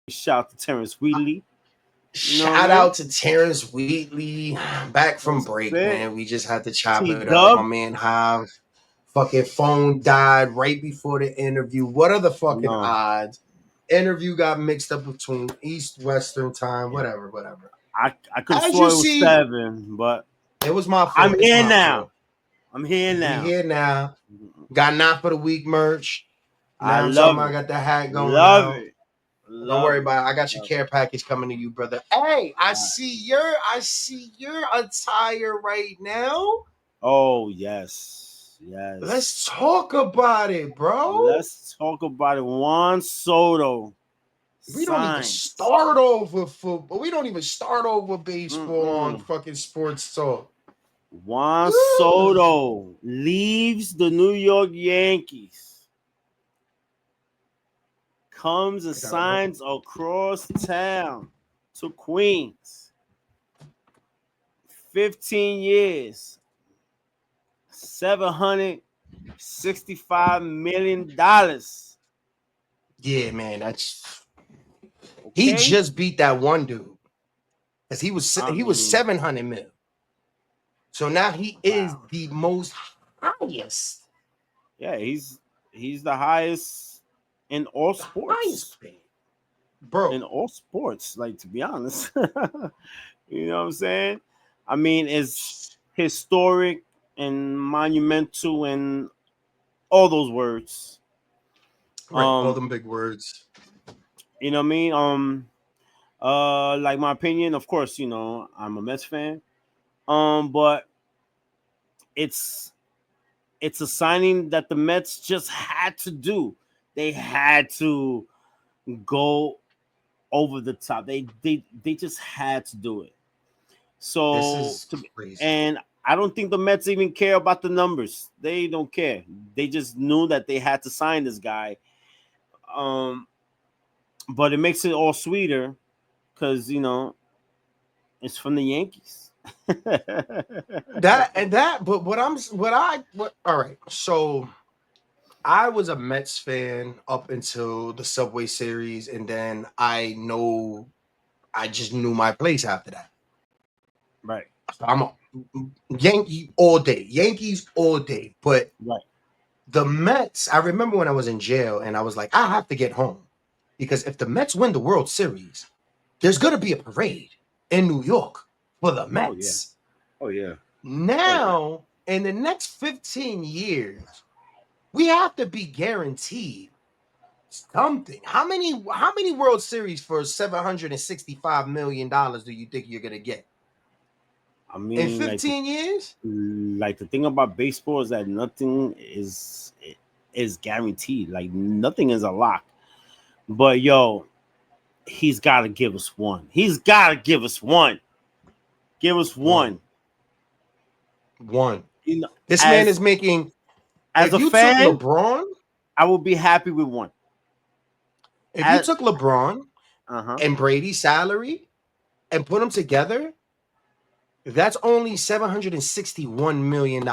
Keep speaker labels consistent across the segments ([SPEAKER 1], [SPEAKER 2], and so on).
[SPEAKER 1] Shout out to Terrence Wheatley. You know what
[SPEAKER 2] Shout
[SPEAKER 1] I mean?
[SPEAKER 2] out to Terrence Wheatley, back from
[SPEAKER 1] That's
[SPEAKER 2] break,
[SPEAKER 1] it.
[SPEAKER 2] man. We just had to chop
[SPEAKER 1] T
[SPEAKER 2] it up. My
[SPEAKER 1] Dub.
[SPEAKER 2] man Hive, fucking phone died right before the interview. What are the fucking
[SPEAKER 1] No.
[SPEAKER 2] odds? Interview got mixed up between East Western time,
[SPEAKER 1] Yeah.
[SPEAKER 2] whatever.
[SPEAKER 1] I could have
[SPEAKER 2] As
[SPEAKER 1] sworn
[SPEAKER 2] you
[SPEAKER 1] it was
[SPEAKER 2] see,
[SPEAKER 1] 7, but
[SPEAKER 2] it was my
[SPEAKER 1] I'm
[SPEAKER 2] fault. It's
[SPEAKER 1] here
[SPEAKER 2] my
[SPEAKER 1] now.
[SPEAKER 2] fault.
[SPEAKER 1] I'm here
[SPEAKER 2] We
[SPEAKER 1] now.
[SPEAKER 2] here now. Got not for the week merch.
[SPEAKER 1] I
[SPEAKER 2] Now I'm talking
[SPEAKER 1] love
[SPEAKER 2] about I
[SPEAKER 1] it.
[SPEAKER 2] got the hat going
[SPEAKER 1] Love
[SPEAKER 2] out.
[SPEAKER 1] it.
[SPEAKER 2] Don't worry
[SPEAKER 1] Love it.
[SPEAKER 2] about it. I got your
[SPEAKER 1] Love it.
[SPEAKER 2] care package coming to you, brother. Hey, I
[SPEAKER 1] All right.
[SPEAKER 2] see your attire right now.
[SPEAKER 1] Oh, yes. Yes.
[SPEAKER 2] Let's talk about it, bro.
[SPEAKER 1] Let's talk about it. Juan Soto
[SPEAKER 2] We don't even
[SPEAKER 1] signs.
[SPEAKER 2] start over football. We don't even start over baseball on
[SPEAKER 1] Mm-mm.
[SPEAKER 2] fucking sports talk.
[SPEAKER 1] Juan
[SPEAKER 2] Ugh.
[SPEAKER 1] Soto leaves the New York Yankees, comes and
[SPEAKER 2] I gotta look.
[SPEAKER 1] signs across town to Queens. 15 years, $765 million.
[SPEAKER 2] Yeah, man. That's he
[SPEAKER 1] Okay?
[SPEAKER 2] just beat that one dude. Because
[SPEAKER 1] I
[SPEAKER 2] he was
[SPEAKER 1] mean,
[SPEAKER 2] 700 mil. So now he is
[SPEAKER 1] wow.
[SPEAKER 2] the most highest.
[SPEAKER 1] Yeah, he's the highest in all
[SPEAKER 2] The highest
[SPEAKER 1] sports.
[SPEAKER 2] paid. Bro.
[SPEAKER 1] In all sports, like, to be honest. You know what I'm saying? I mean, it's historic and monumental and all those words.
[SPEAKER 2] Right, all
[SPEAKER 1] Um,
[SPEAKER 2] them big words.
[SPEAKER 1] you know what I mean? Like my opinion, of course, I'm a Mets fan. But it's it's a signing that the Mets just had to do. They had to go over the top. They just had to do it.
[SPEAKER 2] This
[SPEAKER 1] So
[SPEAKER 2] is crazy.
[SPEAKER 1] and I don't think the Mets even care about the numbers. They don't care. They just knew that they had to sign this guy. Um, but it makes it all sweeter because it's from the Yankees.
[SPEAKER 2] But what all right. So I was a Mets fan up until the Subway Series, and then I just knew my place after that.
[SPEAKER 1] Right,
[SPEAKER 2] So I'm a Yankee all day, Yankees all day. But
[SPEAKER 1] right.
[SPEAKER 2] the Mets, I remember when I was in jail and I was like, I have to get home because if the Mets win the World Series, there's gonna be a parade in New York for the
[SPEAKER 1] Oh yeah,
[SPEAKER 2] Mets.
[SPEAKER 1] oh yeah, oh yeah.
[SPEAKER 2] Now, in the next 15 years, we have to be guaranteed something. How many World Series for $765 million do you think you're gonna get?
[SPEAKER 1] I
[SPEAKER 2] In
[SPEAKER 1] mean,
[SPEAKER 2] 15 years?
[SPEAKER 1] the thing about baseball is that nothing is guaranteed. Like nothing is a lock. But yo, he's got to give us one. He's got to give us one. Give us
[SPEAKER 2] One.
[SPEAKER 1] one.
[SPEAKER 2] One.
[SPEAKER 1] You know,
[SPEAKER 2] This man
[SPEAKER 1] as
[SPEAKER 2] is making,
[SPEAKER 1] as
[SPEAKER 2] if
[SPEAKER 1] a
[SPEAKER 2] you took
[SPEAKER 1] fan,
[SPEAKER 2] LeBron,
[SPEAKER 1] I will be happy with one.
[SPEAKER 2] if you
[SPEAKER 1] As,
[SPEAKER 2] took LeBron
[SPEAKER 1] uh-huh.
[SPEAKER 2] and Brady's salary and put them together, that's only $761 million.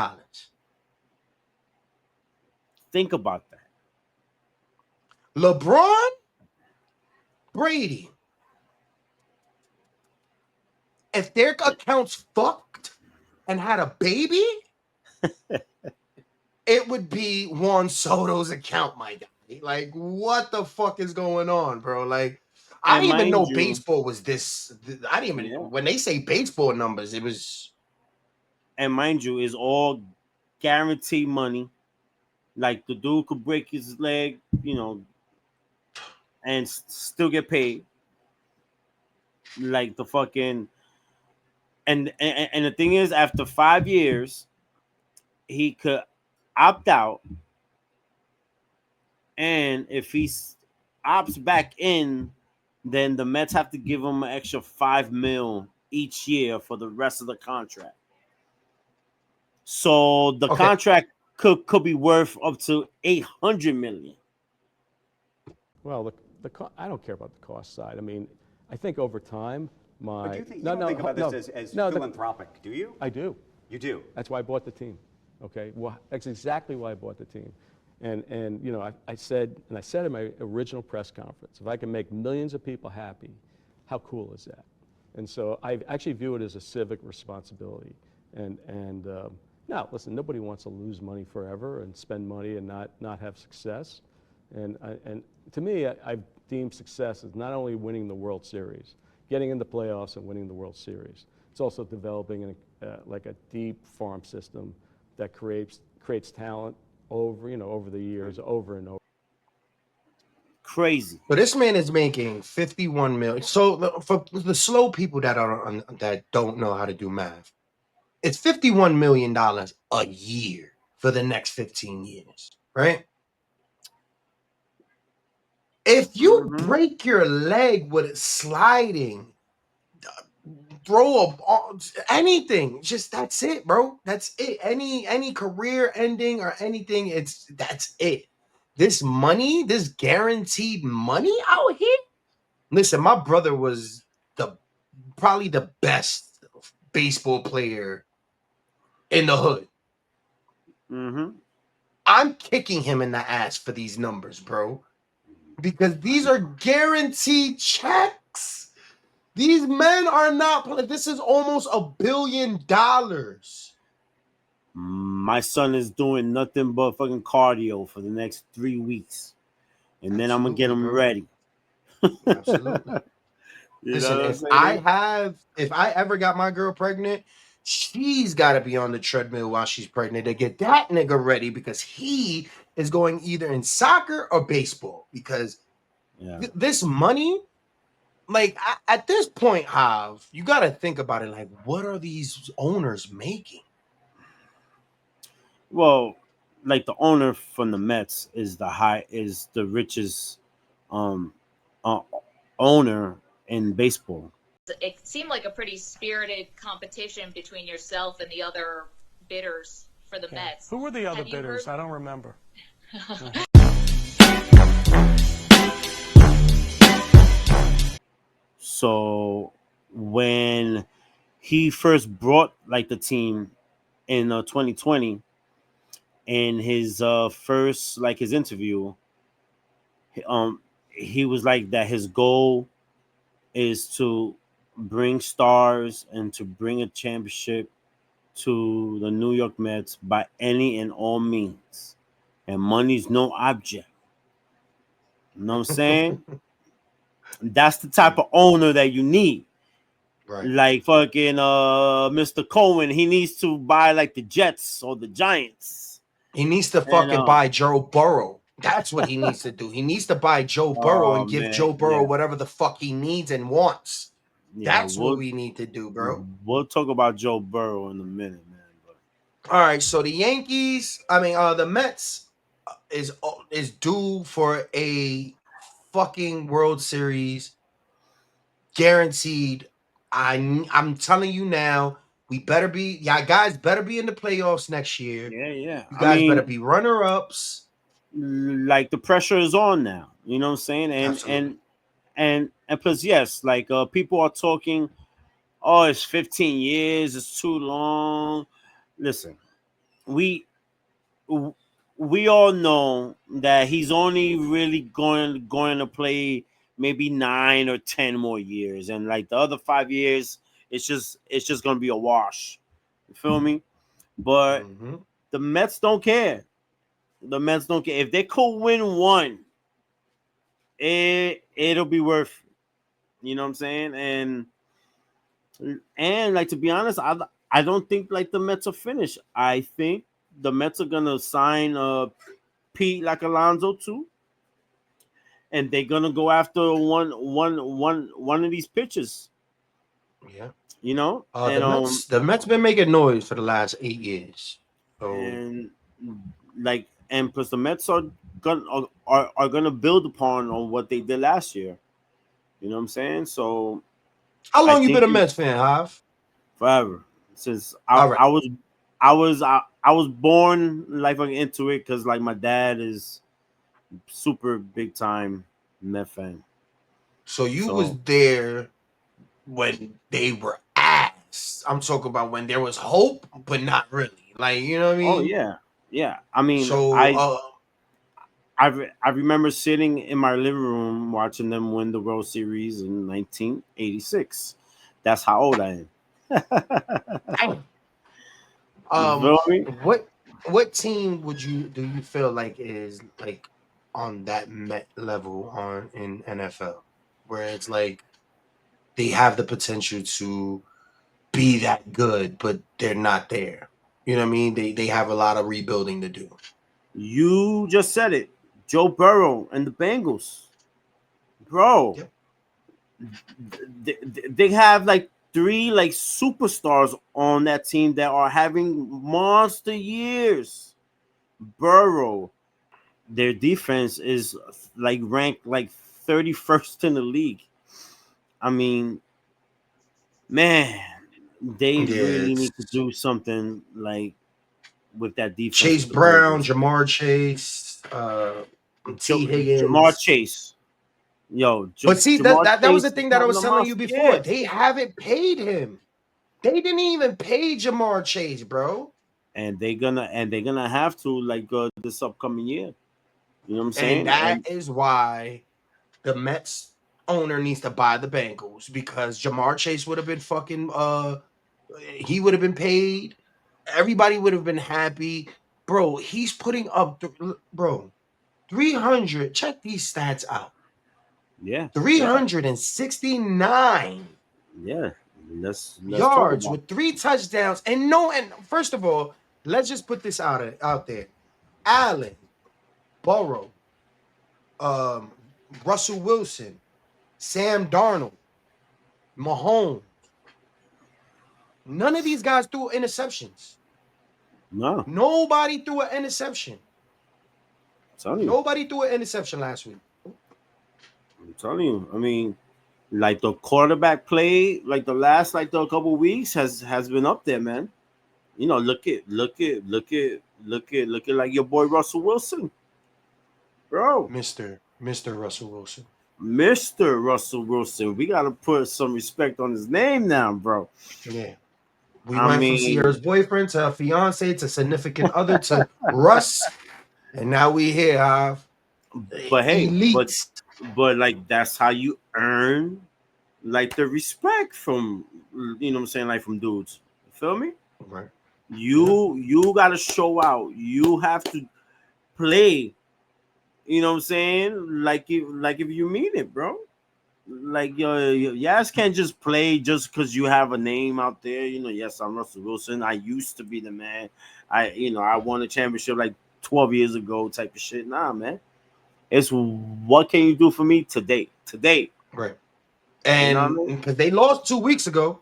[SPEAKER 1] Think about that.
[SPEAKER 2] LeBron, Brady, if their accounts fucked and had a baby, it would be Juan Soto's account, my guy. Like, what the fuck is going on, bro? Like, I
[SPEAKER 1] And
[SPEAKER 2] didn't even
[SPEAKER 1] mind
[SPEAKER 2] know
[SPEAKER 1] you,
[SPEAKER 2] baseball was this. I didn't even,
[SPEAKER 1] yeah,
[SPEAKER 2] when they say baseball numbers, it was,
[SPEAKER 1] and mind you, is all guaranteed money. Like the dude could break his leg, and still get paid. Like the fucking and the thing is, after 5 years, he could opt out, and if he opts back in, then the Mets have to give him an extra 5 mil each year for the rest of the contract. So the
[SPEAKER 2] okay.
[SPEAKER 1] contract could be worth up to 800 million.
[SPEAKER 3] Well, I don't care about the cost side. I mean, I think over time,
[SPEAKER 4] But
[SPEAKER 3] my
[SPEAKER 4] you don't think about this as philanthropic, do you?
[SPEAKER 3] I do.
[SPEAKER 4] You do.
[SPEAKER 3] That's why I bought the team. Okay, well, that's exactly why I bought the team. And you know, I said in my original press conference, if I can make millions of people happy, how cool is that? And so I actually view it as a civic responsibility. And now, listen, nobody wants to lose money forever and spend money and not have success. And to me, I deem success as not only winning the World Series, getting in the playoffs and winning the World Series. It's also developing like a deep farm system that creates talent over the years, over and over.
[SPEAKER 1] Crazy.
[SPEAKER 2] But this man is making 51 million. So for the slow people that don't know how to do math, it's $51 million a year for the next 15 years, right? If you break your leg with sliding, throw anything, just that's it, bro. That's it. Any career ending or anything, that's it. This money, this guaranteed money out here. Listen, my brother was probably the best baseball player in the hood.
[SPEAKER 1] Mm-hmm.
[SPEAKER 2] I'm kicking him in the ass for these numbers, bro, because these are guaranteed checks. These men are not. This is almost $1 billion.
[SPEAKER 1] My son is doing nothing but fucking cardio for the next 3 weeks, and then I'm gonna get
[SPEAKER 2] Absolutely,
[SPEAKER 1] him
[SPEAKER 2] bro.
[SPEAKER 1] ready.
[SPEAKER 2] Absolutely.
[SPEAKER 1] You
[SPEAKER 2] Listen,
[SPEAKER 1] know what I'm
[SPEAKER 2] if
[SPEAKER 1] saying?
[SPEAKER 2] I ever got my girl pregnant, she's got to be on the treadmill while she's pregnant to get that nigga ready, because he is going either in soccer or baseball. Because
[SPEAKER 1] Yeah.
[SPEAKER 2] this money, like at this point, Hav, you got to think about it. Like, what are these owners making?
[SPEAKER 1] Well, like the owner from the Mets is the richest um uh, owner in baseball.
[SPEAKER 5] It seemed like a pretty spirited competition between yourself and the other bidders for the Mets.
[SPEAKER 6] Who were the other
[SPEAKER 5] Have you
[SPEAKER 6] bidders?
[SPEAKER 5] heard-
[SPEAKER 6] I don't remember.
[SPEAKER 1] So when he first brought like the team in 2020, in his first like his interview, he was like that his goal is to bring stars and to bring a championship to the New York Mets by any and all means. And money's no object. You know what I'm saying? That's the type of owner that you need.
[SPEAKER 2] Right.
[SPEAKER 1] Like fucking Mr. Cohen, he needs to buy like the Jets or the Giants.
[SPEAKER 2] He needs to
[SPEAKER 1] And
[SPEAKER 2] fucking buy Joe Burrow. That's what he needs to do. He needs to buy Joe Burrow
[SPEAKER 1] oh
[SPEAKER 2] and give
[SPEAKER 1] man,
[SPEAKER 2] Joe Burrow whatever the fuck he needs and wants.
[SPEAKER 1] yeah,
[SPEAKER 2] That's what we need to do, bro.
[SPEAKER 1] we'll talk about Joe Burrow in a minute, man. But
[SPEAKER 2] All right, so the the Mets is due for a fucking World Series, guaranteed. I'm telling you now, guys better be in the playoffs next year.
[SPEAKER 1] yeah.
[SPEAKER 2] You
[SPEAKER 1] I
[SPEAKER 2] guys better
[SPEAKER 1] mean,
[SPEAKER 2] be runner-ups.
[SPEAKER 1] like the pressure is on now. You know what I'm saying?
[SPEAKER 2] Absolutely.
[SPEAKER 1] And plus, yes, like people are talking. Oh, it's 15 years. It's too long. Listen, we we all know that he's only really going to play maybe 9 or 10 more years, and like the other 5 years, it's just gonna be a wash. You feel me? But
[SPEAKER 2] Mm-hmm.
[SPEAKER 1] the Mets don't care. The Mets don't care if they could win one. It'll be worth it. You know what I'm saying? And like to be honest, I don't think like the Mets are finished. I think the Mets are gonna sign Pete like Alonso too, and they're gonna go after one of these pitches.
[SPEAKER 2] Yeah.
[SPEAKER 1] You know,
[SPEAKER 2] The Mets been making noise for the last 8 years. So
[SPEAKER 1] and and plus the Mets are gonna build upon on what they did last year. You know what I'm saying? So
[SPEAKER 2] how
[SPEAKER 1] I
[SPEAKER 2] long you been
[SPEAKER 1] think
[SPEAKER 2] a Mets fan, Hav?
[SPEAKER 1] forever since
[SPEAKER 2] All right.
[SPEAKER 1] I was born like fucking into it because like my dad is super big time Met fan.
[SPEAKER 2] So you was
[SPEAKER 1] So
[SPEAKER 2] there when they were ass. I'm talking about when there was hope, but not really. Like, you know what I
[SPEAKER 1] oh
[SPEAKER 2] mean?
[SPEAKER 1] yeah, yeah. I mean
[SPEAKER 2] So
[SPEAKER 1] I I remember sitting in my living room watching them win the World Series in 1986. That's how old I am.
[SPEAKER 2] Damn.
[SPEAKER 1] You feel me?
[SPEAKER 2] What team do you feel like is like on that Met level on in NFL, where it's like they have the potential to be that good, but they're not there. You know what I mean? They have a lot of rebuilding to do.
[SPEAKER 1] You just said it. Joe Burrow and the Bengals, bro.
[SPEAKER 2] Yep.
[SPEAKER 1] They have like three like superstars on that team that are having monster years. Burrow, their defense is like ranked like 31st in the league. I mean, man, they
[SPEAKER 2] Yeah,
[SPEAKER 1] really
[SPEAKER 2] it's
[SPEAKER 1] need to do something like with that defense
[SPEAKER 2] Chase
[SPEAKER 1] with the
[SPEAKER 2] Brown,
[SPEAKER 1] Bengals.
[SPEAKER 2] Jamar Chase, T.
[SPEAKER 1] Jamar
[SPEAKER 2] Higgins.
[SPEAKER 1] Chase, yo,
[SPEAKER 2] But see,
[SPEAKER 1] Jamar
[SPEAKER 2] that was the
[SPEAKER 1] Chase is
[SPEAKER 2] thing that I
[SPEAKER 1] having
[SPEAKER 2] was
[SPEAKER 1] a
[SPEAKER 2] telling you
[SPEAKER 1] monster
[SPEAKER 2] before.
[SPEAKER 1] year,
[SPEAKER 2] They haven't paid him. They didn't even pay Jamar Chase, bro.
[SPEAKER 1] and they're gonna have to like this upcoming year. You know what I'm
[SPEAKER 2] And
[SPEAKER 1] saying?
[SPEAKER 2] that
[SPEAKER 1] And
[SPEAKER 2] is why the Mets owner needs to buy the Bengals, because Jamar Chase would have been fucking he would have been paid. Everybody would have been happy. Bro, he's putting up bro, 300. Check these stats out.
[SPEAKER 1] yeah, yeah,
[SPEAKER 2] 369
[SPEAKER 1] yeah. Let's talk
[SPEAKER 2] yards
[SPEAKER 1] about
[SPEAKER 2] with 3 touchdowns. And first of all, let's just put this out there. Allen, Burrow, um, Russell Wilson, Sam Darnold, Mahomes. None of these guys threw interceptions.
[SPEAKER 1] no.
[SPEAKER 2] Nobody threw an interception.
[SPEAKER 1] I'm telling you,
[SPEAKER 2] Nobody threw an interception last week.
[SPEAKER 1] I'm telling you. I mean, like the quarterback play, like the last like the couple weeks has been up there, man. You know, look at like your boy Russell Wilson, bro.
[SPEAKER 2] Mr. Russell Wilson.
[SPEAKER 1] Mr. Russell Wilson. We gotta put some respect on his name now, bro.
[SPEAKER 2] Yeah. We
[SPEAKER 1] I
[SPEAKER 2] went from
[SPEAKER 1] mean,
[SPEAKER 2] Sierra's boyfriend to a fiance to significant other to Russ. And now we here, have
[SPEAKER 1] but hey,
[SPEAKER 2] elite.
[SPEAKER 1] but like that's how you earn like the respect from what I'm saying, like from dudes. You feel me?
[SPEAKER 2] Right. Yeah.
[SPEAKER 1] You gotta show out. You have to play. You know what I'm saying? Like if you mean it, bro. Like your ass can't just play just because you have a name out there. You know, yes, I'm Russell Wilson. I used to be the man. I won a championship like 12 years ago, type of shit. Nah, man. It's what can you do for me today? Today.
[SPEAKER 2] Right.
[SPEAKER 1] You know what I
[SPEAKER 2] And
[SPEAKER 1] mean?
[SPEAKER 2] because they lost 2 weeks ago,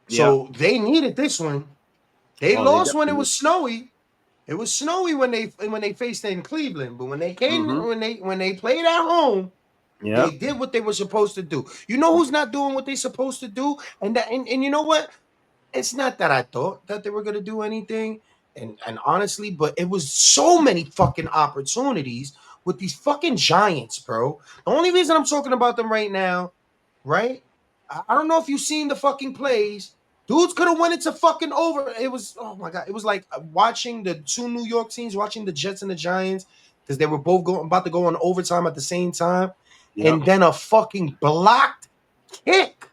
[SPEAKER 1] Yeah.
[SPEAKER 2] so they needed this one. They
[SPEAKER 1] Oh, they
[SPEAKER 2] lost when it
[SPEAKER 1] definitely.
[SPEAKER 2] was snowy. It was snowy when they faced it in Cleveland, but when they came
[SPEAKER 1] Mm-hmm.
[SPEAKER 2] when they played at home,
[SPEAKER 1] Yeah.
[SPEAKER 2] they did what they were supposed to do. You know who's not doing what they're supposed to do? And you know what? It's not that I thought that they were gonna do anything, and honestly, but it was so many fucking opportunities with these fucking Giants, bro. The only reason I'm talking about them right now, right? I don't know if you've seen the fucking plays. Dudes could have went into fucking over. It was, oh my god, it was like watching the two New York teams, watching the Jets and the Giants, because they were both about to go on overtime at the same time,
[SPEAKER 1] Yeah.
[SPEAKER 2] and then a fucking blocked kick.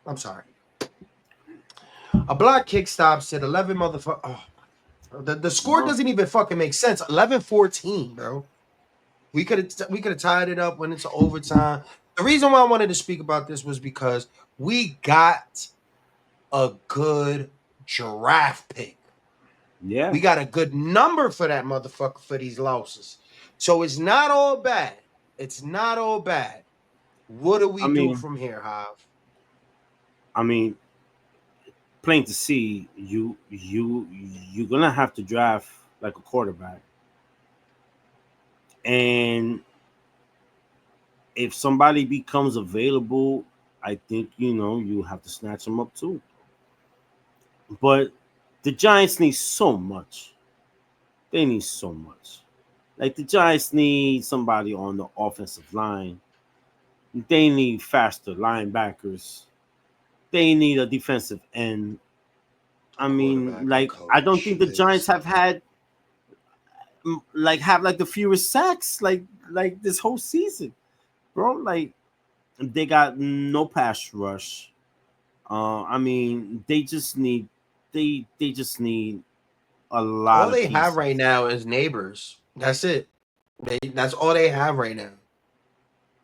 [SPEAKER 2] I'm sorry. A block kick stops at 11 motherfucker. Oh, the score
[SPEAKER 1] No.
[SPEAKER 2] doesn't even fucking make sense. 11-14, bro. We could have tied it up when it's overtime. The reason why I wanted to speak about this was because we got a good draft pick.
[SPEAKER 1] Yeah.
[SPEAKER 2] We got a good number for that motherfucker for these losses. So it's not all bad. It's not all bad. What do
[SPEAKER 1] I
[SPEAKER 2] we do
[SPEAKER 1] mean,
[SPEAKER 2] from here, Hav?
[SPEAKER 1] I mean, plain to see, you're gonna have to draft like a quarterback, and if somebody becomes available, I think you have to snatch them up too. But the Giants need so much. They need so much. Like the Giants need somebody on the offensive line. They need faster linebackers. They need a defensive end. I mean,
[SPEAKER 2] Quarterback and
[SPEAKER 1] like I don't
[SPEAKER 2] coach,
[SPEAKER 1] think the Giants
[SPEAKER 2] please.
[SPEAKER 1] have had. like have like the fewest sacks like this whole season, bro. Like they got no pass rush. I mean, they just need a
[SPEAKER 2] All
[SPEAKER 1] lot of
[SPEAKER 2] they have
[SPEAKER 1] pieces.
[SPEAKER 2] right now is neighbors. That's it. That's all they have right now.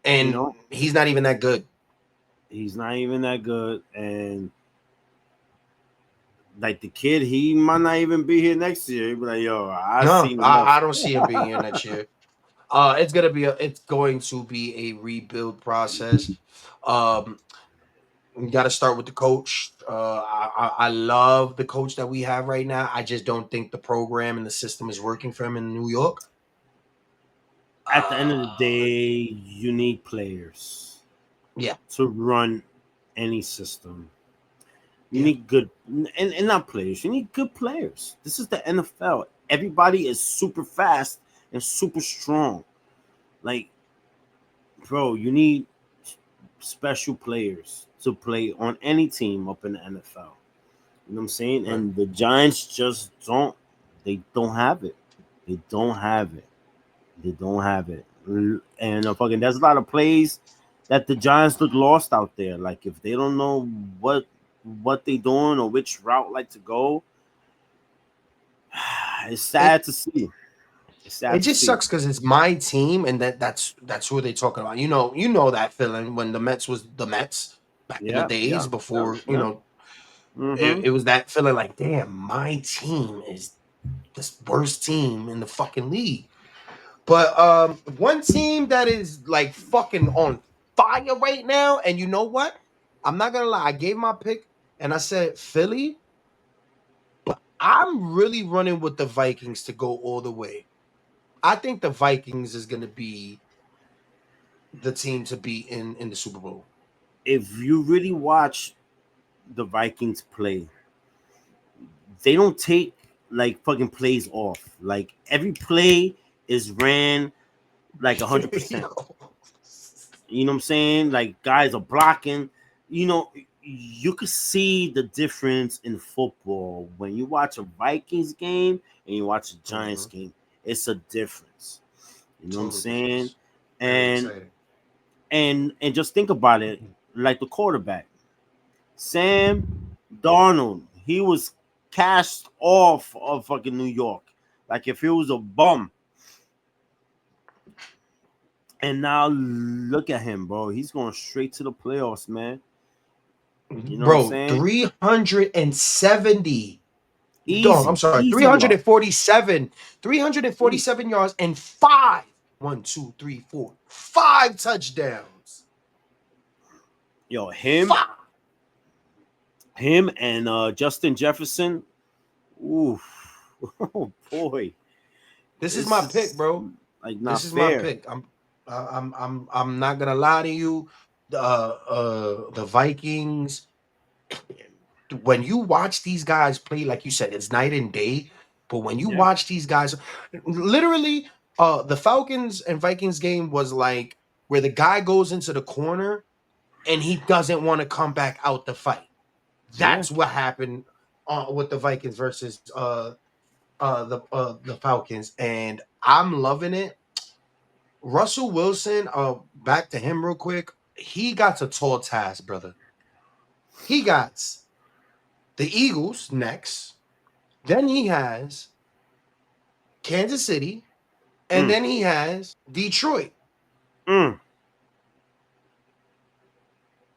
[SPEAKER 1] You
[SPEAKER 2] And
[SPEAKER 1] know,
[SPEAKER 2] he's not even that good.
[SPEAKER 1] he's not even that good, and like the kid, he might not even be here next year. He be like, "Yo, I
[SPEAKER 2] No,
[SPEAKER 1] seen enough."
[SPEAKER 2] I don't see him being here next year. It's going to be a rebuild process. Um, we got to start with the coach. I love the coach that we have right now. I just don't think the program and the system is working for him in New York.
[SPEAKER 1] At the end of the
[SPEAKER 2] Uh,
[SPEAKER 1] day, you need players
[SPEAKER 2] yeah,
[SPEAKER 1] to run any system. You
[SPEAKER 2] yeah.
[SPEAKER 1] need good and not players. You need good players. This is the NFL. Everybody is super fast and super strong. Like, bro, you need special players to play on any team up in the NFL. You know what I'm saying?
[SPEAKER 2] Right.
[SPEAKER 1] And the Giants just don't. They don't have it. They don't have it. They don't have it. And fucking, there's a lot of plays that the Giants look lost out there. Like if they don't know what they doing or which route like to go, it's
[SPEAKER 2] It
[SPEAKER 1] sad to see. It's
[SPEAKER 2] it
[SPEAKER 1] sad to
[SPEAKER 2] just
[SPEAKER 1] see.
[SPEAKER 2] sucks because it's my team, and that's who they talking about. You know that feeling when the Mets was the Mets back in the
[SPEAKER 1] Yeah,
[SPEAKER 2] days
[SPEAKER 1] yeah, yeah,
[SPEAKER 2] before
[SPEAKER 1] yeah. Mm-hmm.
[SPEAKER 2] it was that feeling like, damn, my team is this worst team in the fucking league. But one team that is like fucking on fire right now, and you know what? I'm not gonna lie, I gave my pick and I said Philly, but I'm really running with the Vikings to go all the way. I think the Vikings is gonna be the team to beat in the Super Bowl.
[SPEAKER 1] If you really watch the Vikings play, they don't take like fucking plays off. Like every play is ran like 100%. You know what I'm saying? Like guys are blocking. You know, you could see the difference in football when you watch a Vikings game and you watch a Giants
[SPEAKER 2] Mhm.
[SPEAKER 1] game. It's a difference. You know what I'm
[SPEAKER 2] Total
[SPEAKER 1] saying?
[SPEAKER 2] difference. Very
[SPEAKER 1] And
[SPEAKER 2] exciting.
[SPEAKER 1] and just think about it, like the quarterback, Sam Darnold. He was cast off of fucking New York, like if he was a bum. And now look at him, bro. He's going straight to the playoffs, man. You know what I'm
[SPEAKER 2] Bro,
[SPEAKER 1] saying?
[SPEAKER 2] 370. Dog, I'm
[SPEAKER 1] Easy,
[SPEAKER 2] sorry,
[SPEAKER 1] easy yard.
[SPEAKER 2] 347 yards and five. 5 touchdowns.
[SPEAKER 1] Yo, him,
[SPEAKER 2] Five.
[SPEAKER 1] him, and Justin Jefferson. Ooh, oh boy,
[SPEAKER 2] This is
[SPEAKER 1] this
[SPEAKER 2] my pick,
[SPEAKER 1] is
[SPEAKER 2] bro.
[SPEAKER 1] like
[SPEAKER 2] This
[SPEAKER 1] not
[SPEAKER 2] is my
[SPEAKER 1] fair.
[SPEAKER 2] pick. I'm not gonna lie to you. The Vikings. When you watch these guys play, like you said, it's night and day. But when you
[SPEAKER 1] Yeah,
[SPEAKER 2] watch these guys, literally, the Falcons and Vikings game was like where the guy goes into the corner and he doesn't want to come back out the fight.
[SPEAKER 1] yeah.
[SPEAKER 2] That's what happened with the Vikings versus the Falcons, and I'm loving it. Russell Wilson, back to him real quick. He got a tall task, brother. He got the Eagles next. Then he has Kansas City, and
[SPEAKER 1] Mm,
[SPEAKER 2] then he has Detroit.
[SPEAKER 1] mm.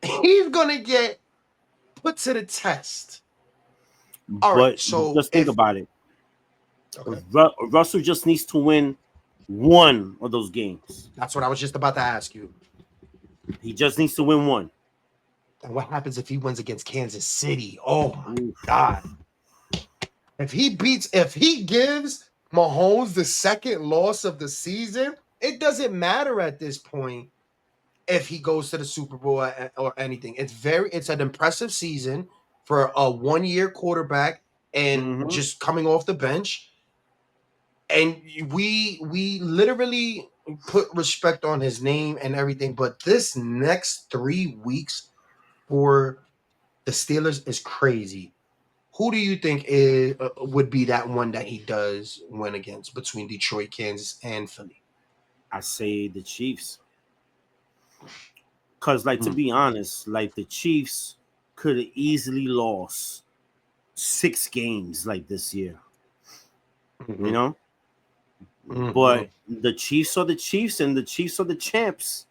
[SPEAKER 2] He's gonna get put to the test. All right,
[SPEAKER 1] But
[SPEAKER 2] so
[SPEAKER 1] just think
[SPEAKER 2] if
[SPEAKER 1] about it.
[SPEAKER 2] okay,
[SPEAKER 1] Russell just needs to win one of those games.
[SPEAKER 2] that's what I was just about to ask you.
[SPEAKER 1] He just needs to win one.
[SPEAKER 2] And what happens if he wins against Kansas City? Oh my
[SPEAKER 1] Oof.
[SPEAKER 2] God. If he gives Mahomes the second loss of the season, it doesn't matter at this point if he goes to the Super Bowl or anything. It's an impressive season for a 1 year quarterback and
[SPEAKER 1] Mm-hmm.
[SPEAKER 2] just coming off the bench. And we literally put respect on his name and everything. But this next 3 weeks for the Steelers is crazy. Who do you think would be that one that he does win against between Detroit, Kansas, and Philly?
[SPEAKER 1] I say the Chiefs. Cause like to
[SPEAKER 2] Mm.
[SPEAKER 1] be honest, like the Chiefs could have easily lost 6 games like this year.
[SPEAKER 2] Mm-hmm.
[SPEAKER 1] You know?
[SPEAKER 2] Mm-hmm.
[SPEAKER 1] But the Chiefs are the Chiefs and the Chiefs are the champs.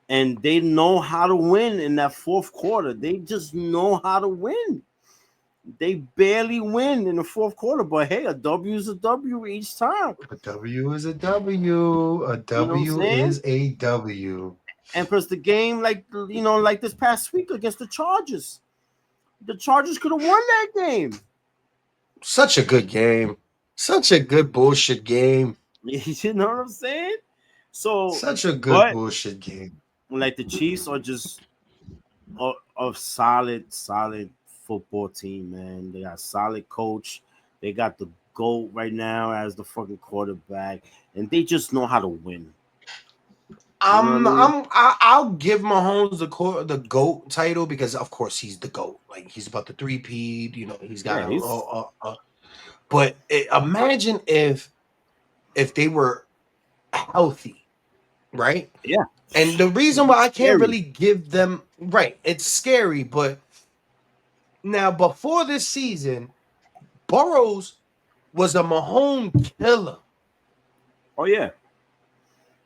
[SPEAKER 1] And they know how to win in that fourth quarter. They just know how to win. They barely win in the fourth quarter, but hey, a W is a W each time.
[SPEAKER 2] A W is a W. A
[SPEAKER 1] You know what I'm
[SPEAKER 2] W
[SPEAKER 1] saying?
[SPEAKER 2] is a W.
[SPEAKER 1] And plus the game, like this past week against the Chargers. The Chargers could have won that game.
[SPEAKER 2] Such a good game. Such a good bullshit game.
[SPEAKER 1] You know what I'm saying? So,
[SPEAKER 2] Such a good
[SPEAKER 1] but
[SPEAKER 2] bullshit game.
[SPEAKER 1] like the Chiefs are just a solid football team, man. They got a solid coach. They got the GOAT right now as the fucking quarterback, and they just know how to win. You know what I mean?
[SPEAKER 2] I'll give Mahomes the GOAT title because of course he's the GOAT. Like he's about the three-peat, he's got
[SPEAKER 1] Yeah, he's
[SPEAKER 2] but imagine if they were healthy, right?
[SPEAKER 1] yeah.
[SPEAKER 2] And the reason why I can't
[SPEAKER 1] Scary.
[SPEAKER 2] really give them right, it's scary, but now before this season, Burrows was a Mahomes killer.
[SPEAKER 1] Oh yeah, for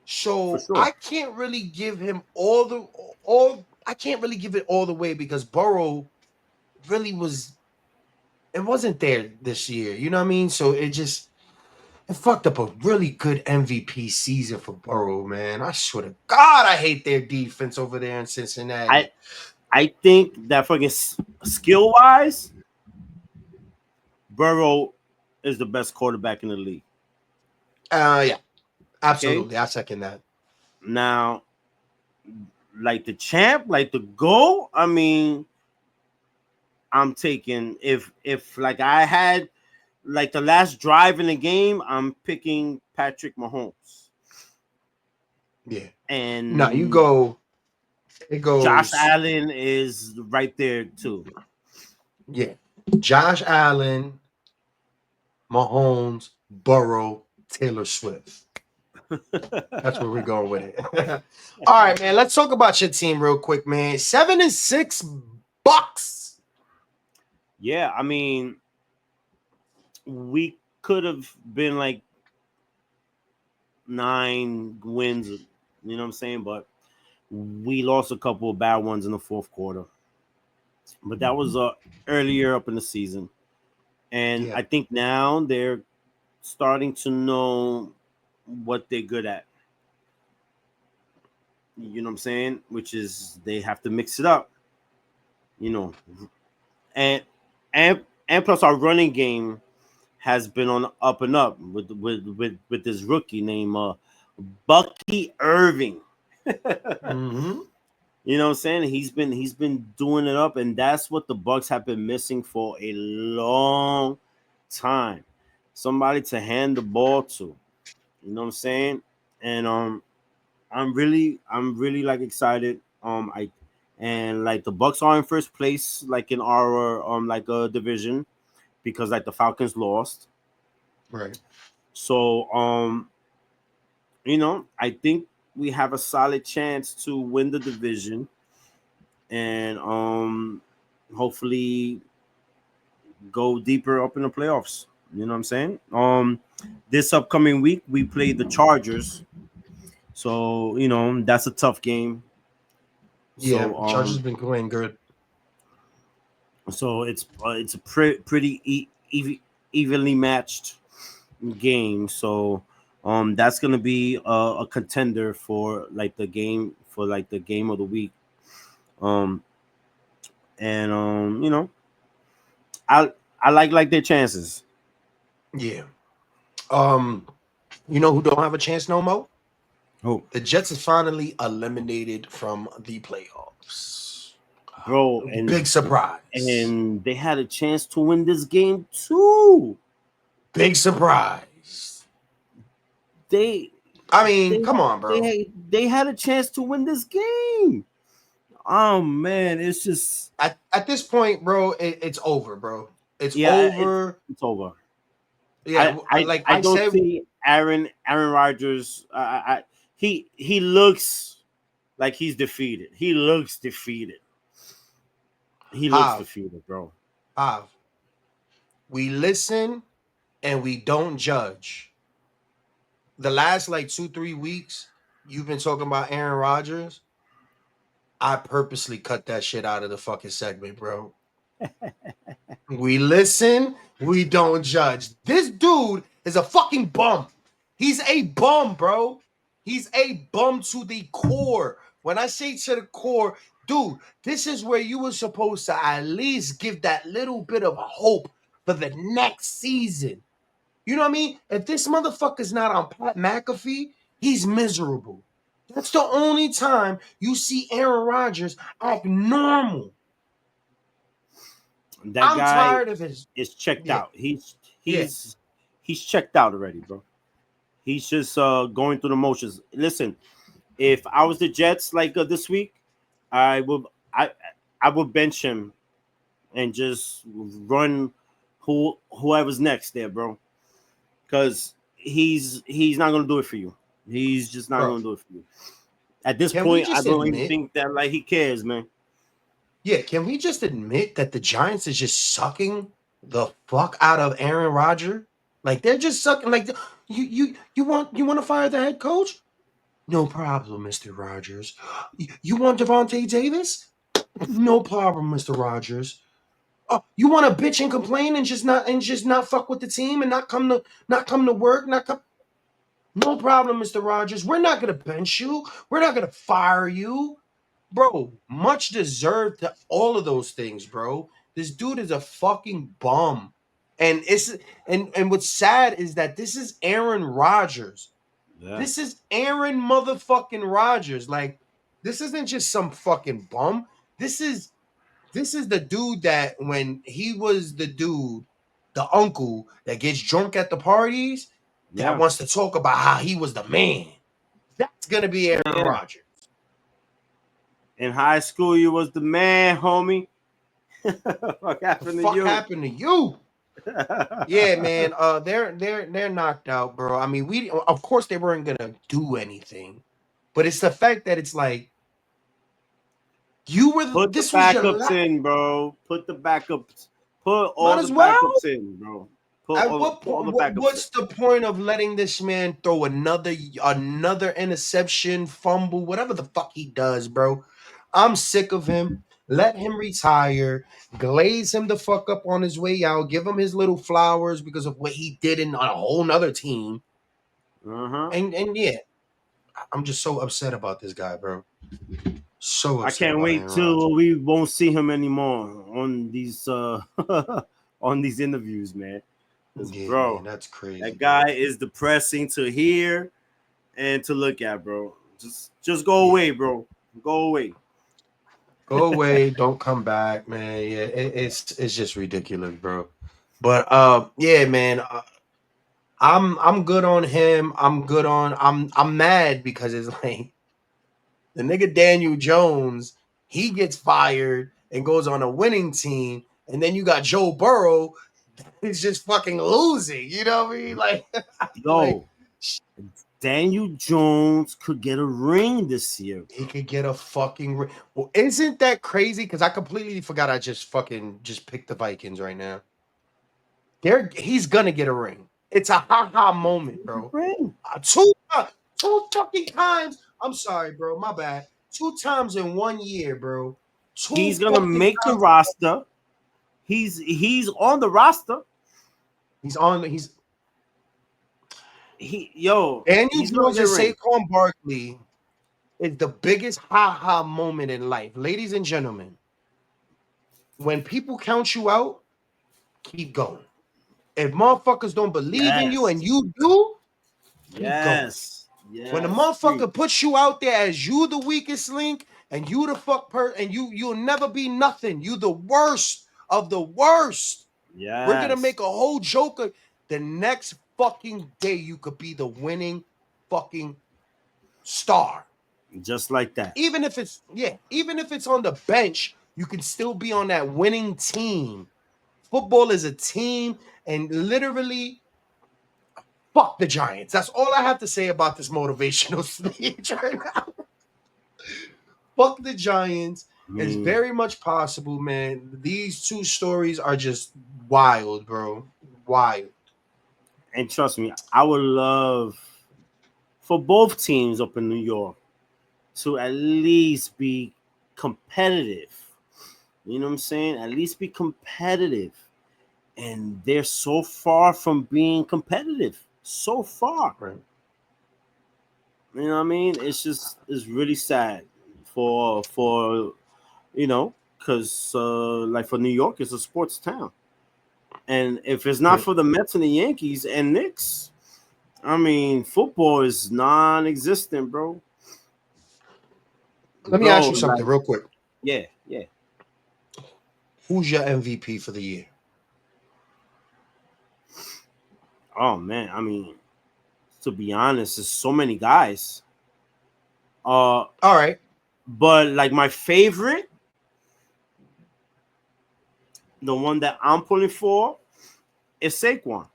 [SPEAKER 2] So
[SPEAKER 1] sure.
[SPEAKER 2] I can't really give him I can't really give it all the way because Burrow really it wasn't there this year. You know what I mean? So it fucked up a really good MVP season for Burrow, man. I swear to God, I hate their defense over there in Cincinnati.
[SPEAKER 1] I think that fucking skill wise, Burrow is the best quarterback in the league.
[SPEAKER 2] Yeah,
[SPEAKER 1] Okay,
[SPEAKER 2] absolutely. I second that.
[SPEAKER 1] now like the champ, like the goal. I mean, I'm taking if like I had like the last drive in the game, I'm picking Patrick Mahomes
[SPEAKER 2] Yeah. No,
[SPEAKER 1] and
[SPEAKER 2] it
[SPEAKER 1] Josh
[SPEAKER 2] goes,
[SPEAKER 1] Allen is right there too.
[SPEAKER 2] yeah. Josh Allen, Mahomes, Burrow, Taylor Swift. That's where we're going with it. All right, man. Let's talk about your team real quick, man. 7-6 Bucks.
[SPEAKER 1] Yeah, I mean, we could have been like 9 wins, you know what I'm saying? But we lost a couple of bad ones in the fourth quarter. But that was earlier up in the season. And
[SPEAKER 2] Yeah.
[SPEAKER 1] I think now they're starting to know what they're good at. You know what I'm saying? Which is they have to mix it up. You know, and and plus our running game has been on the up and up with this rookie named Bucky Irving.
[SPEAKER 2] Mm-hmm.
[SPEAKER 1] You know what I'm saying? He's been doing it up, and that's what the Bucks have been missing for a long time. Somebody to hand the ball to. You know what I'm saying? And I'm really like excited. Like the Bucks are in first place, like in our like a division because like the Falcons lost.
[SPEAKER 2] Right.
[SPEAKER 1] So I think we have a solid chance to win the division and hopefully go deeper up in the playoffs. You know what I'm saying? This upcoming week we play the Chargers. So, that's a tough game.
[SPEAKER 2] Yeah.
[SPEAKER 1] So
[SPEAKER 2] Chargers been playing good.
[SPEAKER 1] it's a pretty evenly matched game. So that's gonna be a contender for the game of the week. Um and I I like their chances.
[SPEAKER 2] Yeah. Um, you know who don't have a chance no more?
[SPEAKER 1] Oh,
[SPEAKER 2] The Jets is finally eliminated from the playoffs.
[SPEAKER 1] bro,
[SPEAKER 2] Big surprise.
[SPEAKER 1] and they had a chance to win this game too.
[SPEAKER 2] Big surprise.
[SPEAKER 1] They
[SPEAKER 2] I mean,
[SPEAKER 1] they
[SPEAKER 2] come on, bro.
[SPEAKER 1] they had a chance to win this game. Oh man, it's just
[SPEAKER 2] At this point, bro, it's over, bro. It's
[SPEAKER 1] Yeah,
[SPEAKER 2] over.
[SPEAKER 1] it's over.
[SPEAKER 2] Yeah,
[SPEAKER 1] I
[SPEAKER 2] I
[SPEAKER 1] don't
[SPEAKER 2] said,
[SPEAKER 1] see Aaron Rodgers. He looks like he's defeated. He looks defeated. He looks
[SPEAKER 2] Hav,
[SPEAKER 1] defeated, bro.
[SPEAKER 2] Hav, we listen and we don't judge. The last like 2-3 weeks, you've been talking about Aaron Rodgers. I purposely cut that shit out of the fucking segment, bro. We listen, we don't judge. This dude is a fucking bum. He's a bum, bro. He's a bum to the core. When I say to the core, dude, this is where you were supposed to at least give that little bit of hope for the next season. You know what I mean? If this motherfucker's not on Pat McAfee, he's miserable. That's the only time you see Aaron Rodgers act normal.
[SPEAKER 1] That
[SPEAKER 2] I'm
[SPEAKER 1] guy
[SPEAKER 2] tired of his.
[SPEAKER 1] is checked
[SPEAKER 2] Yeah,
[SPEAKER 1] out.
[SPEAKER 2] yeah.
[SPEAKER 1] He's checked out already, bro. He's just going through the motions. Listen, if I was the Jets like this week, I would I I would bench him and just run whoever's next there, bro. Because he's not gonna do it for you. He's just not
[SPEAKER 2] Bro,
[SPEAKER 1] gonna do it for you. At this
[SPEAKER 2] can we
[SPEAKER 1] point, I
[SPEAKER 2] just
[SPEAKER 1] don't even
[SPEAKER 2] admit?
[SPEAKER 1] think that like he cares, man.
[SPEAKER 2] Yeah, can we just admit that the Giants is just sucking the fuck out of Aaron Rodgers? Like they're just sucking. Like you want to fire the head coach? No problem, Mister Rogers. You want Devontae Davis? No problem, Mister Rogers. You want to bitch and complain and just not fuck with the team and not come to work, not come. No problem, Mister Rogers. We're not gonna bench you. We're not gonna fire you. Bro, much deserved to all of those things, bro. This dude is a fucking bum. And what's sad is that this is Aaron Rodgers.
[SPEAKER 1] Yeah,
[SPEAKER 2] This is Aaron motherfucking Rodgers. Like, this isn't just some fucking bum. This is the dude that when he was the dude, the uncle that gets drunk at the parties, that
[SPEAKER 1] yeah,
[SPEAKER 2] wants to talk about how he was the man. That's gonna be Aaron
[SPEAKER 1] yeah.
[SPEAKER 2] Rodgers.
[SPEAKER 1] In high school, you was the man, homie. What
[SPEAKER 2] The
[SPEAKER 1] happened to
[SPEAKER 2] fuck
[SPEAKER 1] you?
[SPEAKER 2] happened to you? Yeah, man. They're knocked out, bro. I mean, we of course they weren't gonna do anything, but it's the fact that it's like
[SPEAKER 1] Put the
[SPEAKER 2] this was your
[SPEAKER 1] backups
[SPEAKER 2] last.
[SPEAKER 1] in, bro. Put the backups. Put
[SPEAKER 2] Might
[SPEAKER 1] all the
[SPEAKER 2] as well.
[SPEAKER 1] backups in, bro.
[SPEAKER 2] At what
[SPEAKER 1] Put all
[SPEAKER 2] point?
[SPEAKER 1] the backups in.
[SPEAKER 2] What's the point of letting this man throw another interception, fumble, whatever the fuck he does, bro? I'm sick of him. Let him retire. Glaze him the fuck up on his way out. Give him his little flowers because of what he did on a whole nother team.
[SPEAKER 1] Uh-huh.
[SPEAKER 2] And yeah, I'm just so upset about this guy, bro. So
[SPEAKER 1] I
[SPEAKER 2] upset
[SPEAKER 1] can't
[SPEAKER 2] about
[SPEAKER 1] wait
[SPEAKER 2] Aaron Rodgers.
[SPEAKER 1] till we won't see him anymore on these on these interviews, man. 'Cause,
[SPEAKER 2] Yeah, man,
[SPEAKER 1] bro,
[SPEAKER 2] that's crazy,
[SPEAKER 1] that
[SPEAKER 2] bro.
[SPEAKER 1] guy is depressing to hear and to look at, bro. Just go
[SPEAKER 2] Yeah.
[SPEAKER 1] away, bro. Go away.
[SPEAKER 2] Go away, don't come back, man. Yeah, it's just ridiculous, bro. But yeah, man. I'm good on him. I'm mad because it's like the nigga Daniel Jones, he gets fired and goes on a winning team, and then you got Joe Burrow, he's just fucking losing. You know what I mean? Like, like
[SPEAKER 1] Yo, Daniel Jones could get a ring this year,
[SPEAKER 2] he
[SPEAKER 1] bro.
[SPEAKER 2] could get a fucking ring. Well, isn't that crazy? Because I completely forgot I just picked the Vikings right now. He's gonna get a ring. It's a ha moment, bro.
[SPEAKER 1] Ring.
[SPEAKER 2] Two fucking times. I'm sorry, bro. My bad. 2 times in 1 year, bro. Two
[SPEAKER 1] He's gonna
[SPEAKER 2] fucking
[SPEAKER 1] make the
[SPEAKER 2] times.
[SPEAKER 1] roster. He's on the roster.
[SPEAKER 2] He's on. He's Daniel
[SPEAKER 1] He's gonna
[SPEAKER 2] Jones
[SPEAKER 1] get
[SPEAKER 2] and
[SPEAKER 1] a ring.
[SPEAKER 2] Saquon Barkley is the biggest ha moment in life, ladies and gentlemen. When people count you out, keep going. If motherfuckers don't believe in you and
[SPEAKER 1] Yes.
[SPEAKER 2] you do, keep going.
[SPEAKER 1] Yes.
[SPEAKER 2] When the
[SPEAKER 1] Yes.
[SPEAKER 2] motherfucker puts you out there as you the weakest link and you the and you'll never be nothing. You the worst of the worst. We're gonna
[SPEAKER 1] Yes.
[SPEAKER 2] make a whole joke of the next fucking day you could be the winning fucking star.
[SPEAKER 1] Just like that.
[SPEAKER 2] Even if it's on the bench, you can still be on that winning team. Football is a team, and literally, fuck the Giants. That's all I have to say about this motivational speech right now. Fuck the Giants. It's very much possible, man. These two stories are just wild, bro. Wild.
[SPEAKER 1] And trust me, I would love for both teams up in New York to at least be competitive. You know what I'm saying? At least be competitive. And they're so far from being competitive. So far.
[SPEAKER 2] Right.
[SPEAKER 1] You know what I mean? It's really sad for because like for New York, it's a sports town. And if it's not for the Mets and the Yankees and Knicks, I mean, football is non-existent, bro.
[SPEAKER 2] Let me ask
[SPEAKER 1] Bro,
[SPEAKER 2] you something
[SPEAKER 1] like,
[SPEAKER 2] real quick.
[SPEAKER 1] yeah.
[SPEAKER 2] Who's your MVP for the year?
[SPEAKER 1] Oh man, I mean, to be honest, there's so many guys.
[SPEAKER 2] All right.
[SPEAKER 1] But like my favorite, the one that I'm pulling for, is Saquon.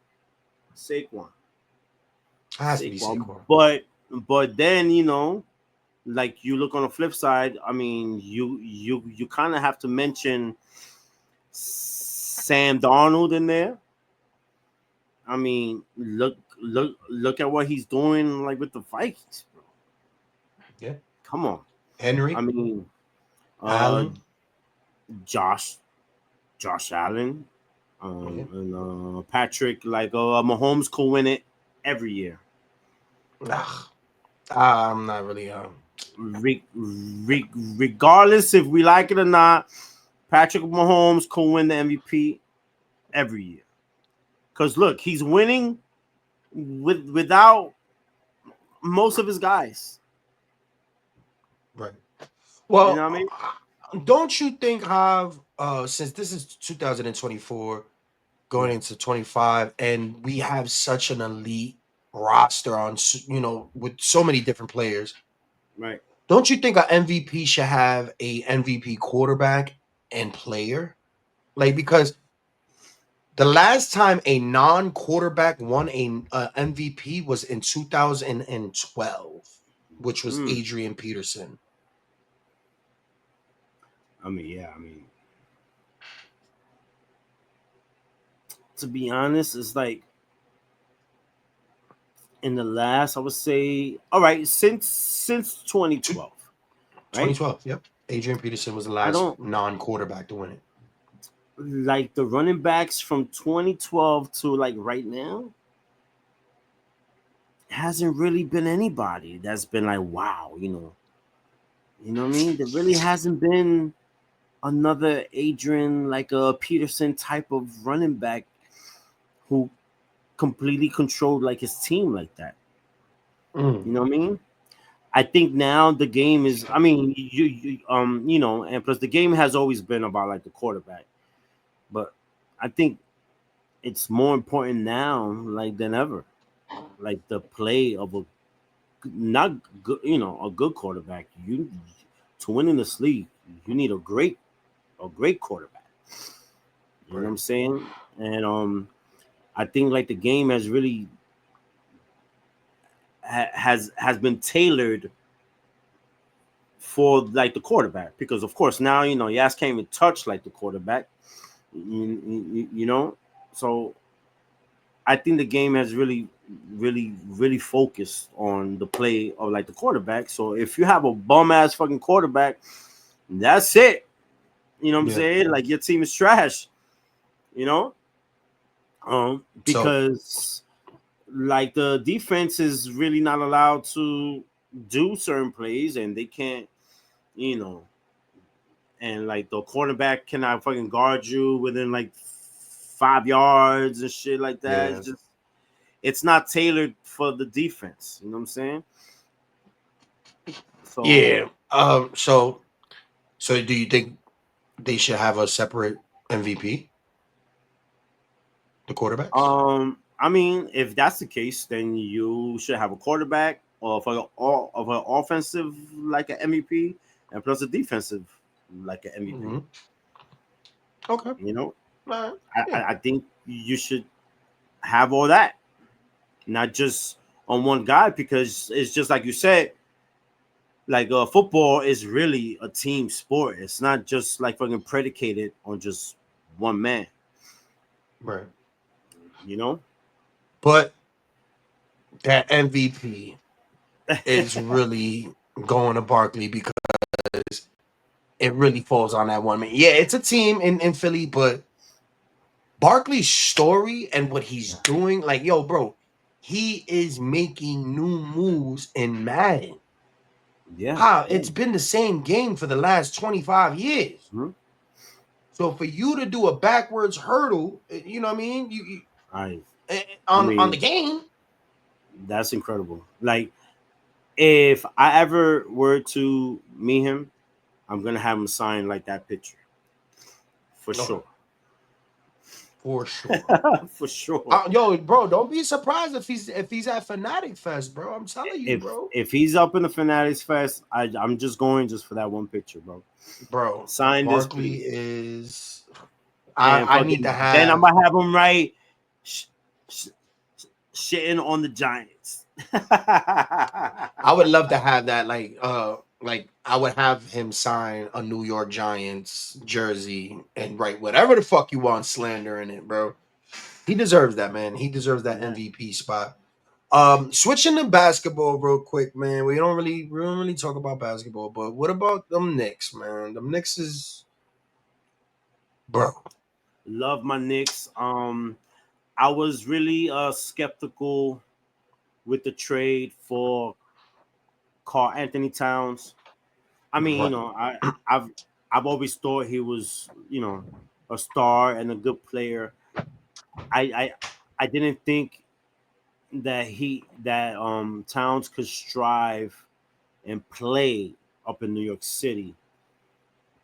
[SPEAKER 1] Saquon.
[SPEAKER 2] Has to be Saquon.
[SPEAKER 1] But then like you look on the flip side. I mean, you kind of have to mention Sam Darnold in there. I mean, look at what he's doing, like with the Vikings, bro.
[SPEAKER 2] Yeah.
[SPEAKER 1] Come on.
[SPEAKER 2] Henry.
[SPEAKER 1] I mean,
[SPEAKER 2] Allen.
[SPEAKER 1] Josh Allen, and Patrick. Like Mahomes could win it every year.
[SPEAKER 2] I'm not really.
[SPEAKER 1] Regardless if we like it or not, Patrick Mahomes could win the MVP every year. Cause look, he's winning without most of his guys.
[SPEAKER 2] Right. Well,
[SPEAKER 1] You know what I mean?
[SPEAKER 2] Don't you think, since this is 2024 going into 25, and we have such an elite roster on, with so many different players,
[SPEAKER 1] right?
[SPEAKER 2] Don't you think an MVP should have a MVP quarterback and player? Like, because the last time a non-quarterback won a MVP was in 2012, which was Adrian Peterson.
[SPEAKER 1] I mean, yeah, I mean, to be honest, it's like in the last, I would say, all right, since 2012, right?
[SPEAKER 2] 2012, yep. Adrian Peterson was the last non-quarterback to win it.
[SPEAKER 1] Like the running backs from 2012 to like right now, hasn't really been anybody that's been like, wow, you know what I mean? There really hasn't been another Adrian, like a Peterson type of running back who completely controlled like his team like that. You know what I mean? I think now the game is. I mean, and plus the game has always been about like the quarterback, but I think it's more important now, like than ever, like the play of a not good, a good quarterback. You to win in this league, you need a great quarterback. You know what I'm saying? And I think like the game has really has been tailored for like the quarterback, because of course now Yas can't even touch like the quarterback. So I think the game has really focused on the play of like the quarterback. So if you have a bum ass fucking quarterback, that's it. You know what I'm saying? Like your team is trash. Because like the defense is really not allowed to do certain plays, and they can't, and like the quarterback cannot fucking guard you within like 5 yards and shit like that.
[SPEAKER 2] Yeah.
[SPEAKER 1] It's not tailored for the defense. You know what I'm saying? So
[SPEAKER 2] yeah. So do you think they should have a separate MVP? The quarterbacks?
[SPEAKER 1] I mean, if that's the case, then you should have a quarterback or for all of an offensive like an MVP, and plus a defensive like an MVP.
[SPEAKER 2] Mm-hmm. Okay. Right.
[SPEAKER 1] I,
[SPEAKER 2] Yeah.
[SPEAKER 1] I think you should have all that, not just on one guy, because it's just like you said, like football is really a team sport. It's not just like fucking predicated on just one man,
[SPEAKER 2] Right.
[SPEAKER 1] you know.
[SPEAKER 2] But that MVP is really going to Barkley because it really falls on that one man. Yeah, it's a team in Philly, but Barkley's story and what he's doing, like, yo, bro, he is making new moves in Madden.
[SPEAKER 1] Yeah,
[SPEAKER 2] How
[SPEAKER 1] yeah.
[SPEAKER 2] it's been the same game for the last 25 years.
[SPEAKER 1] Mhm.
[SPEAKER 2] So for you to do a backwards hurdle, you know what I mean?
[SPEAKER 1] I I
[SPEAKER 2] On the
[SPEAKER 1] mean,
[SPEAKER 2] game.
[SPEAKER 1] that's incredible. Like, if I ever were to meet him, I'm gonna have him sign like that picture for
[SPEAKER 2] Okay,
[SPEAKER 1] sure.
[SPEAKER 2] for sure.
[SPEAKER 1] For sure.
[SPEAKER 2] Yo, bro, don't be surprised if he's at Fanatic Fest, bro. I'm telling you,
[SPEAKER 1] If
[SPEAKER 2] bro.
[SPEAKER 1] if he's up in the Fanatics Fest, I'm just going just for that one picture, bro.
[SPEAKER 2] Bro,
[SPEAKER 1] Sign this,
[SPEAKER 2] Barkley
[SPEAKER 1] please.
[SPEAKER 2] is.
[SPEAKER 1] And
[SPEAKER 2] I need to
[SPEAKER 1] fucking then I'm
[SPEAKER 2] have.
[SPEAKER 1] gonna have him right sh- sh- shitting on the Giants.
[SPEAKER 2] I would love to have that. Like I would have him sign a New York Giants jersey and write whatever the fuck you want slander in it, bro. He deserves that, man. He deserves that
[SPEAKER 1] Yeah.
[SPEAKER 2] MVP spot. Switching to basketball real quick, man. We don't really talk about basketball, but what about them Knicks, man? Them Knicks is bro.
[SPEAKER 1] Love my Knicks. I was really skeptical with the trade for Carl Anthony Towns. I mean,
[SPEAKER 2] Right.
[SPEAKER 1] I've I've always thought he was, a star and a good player. I I, I didn't think that Towns could strive and play up in New York City.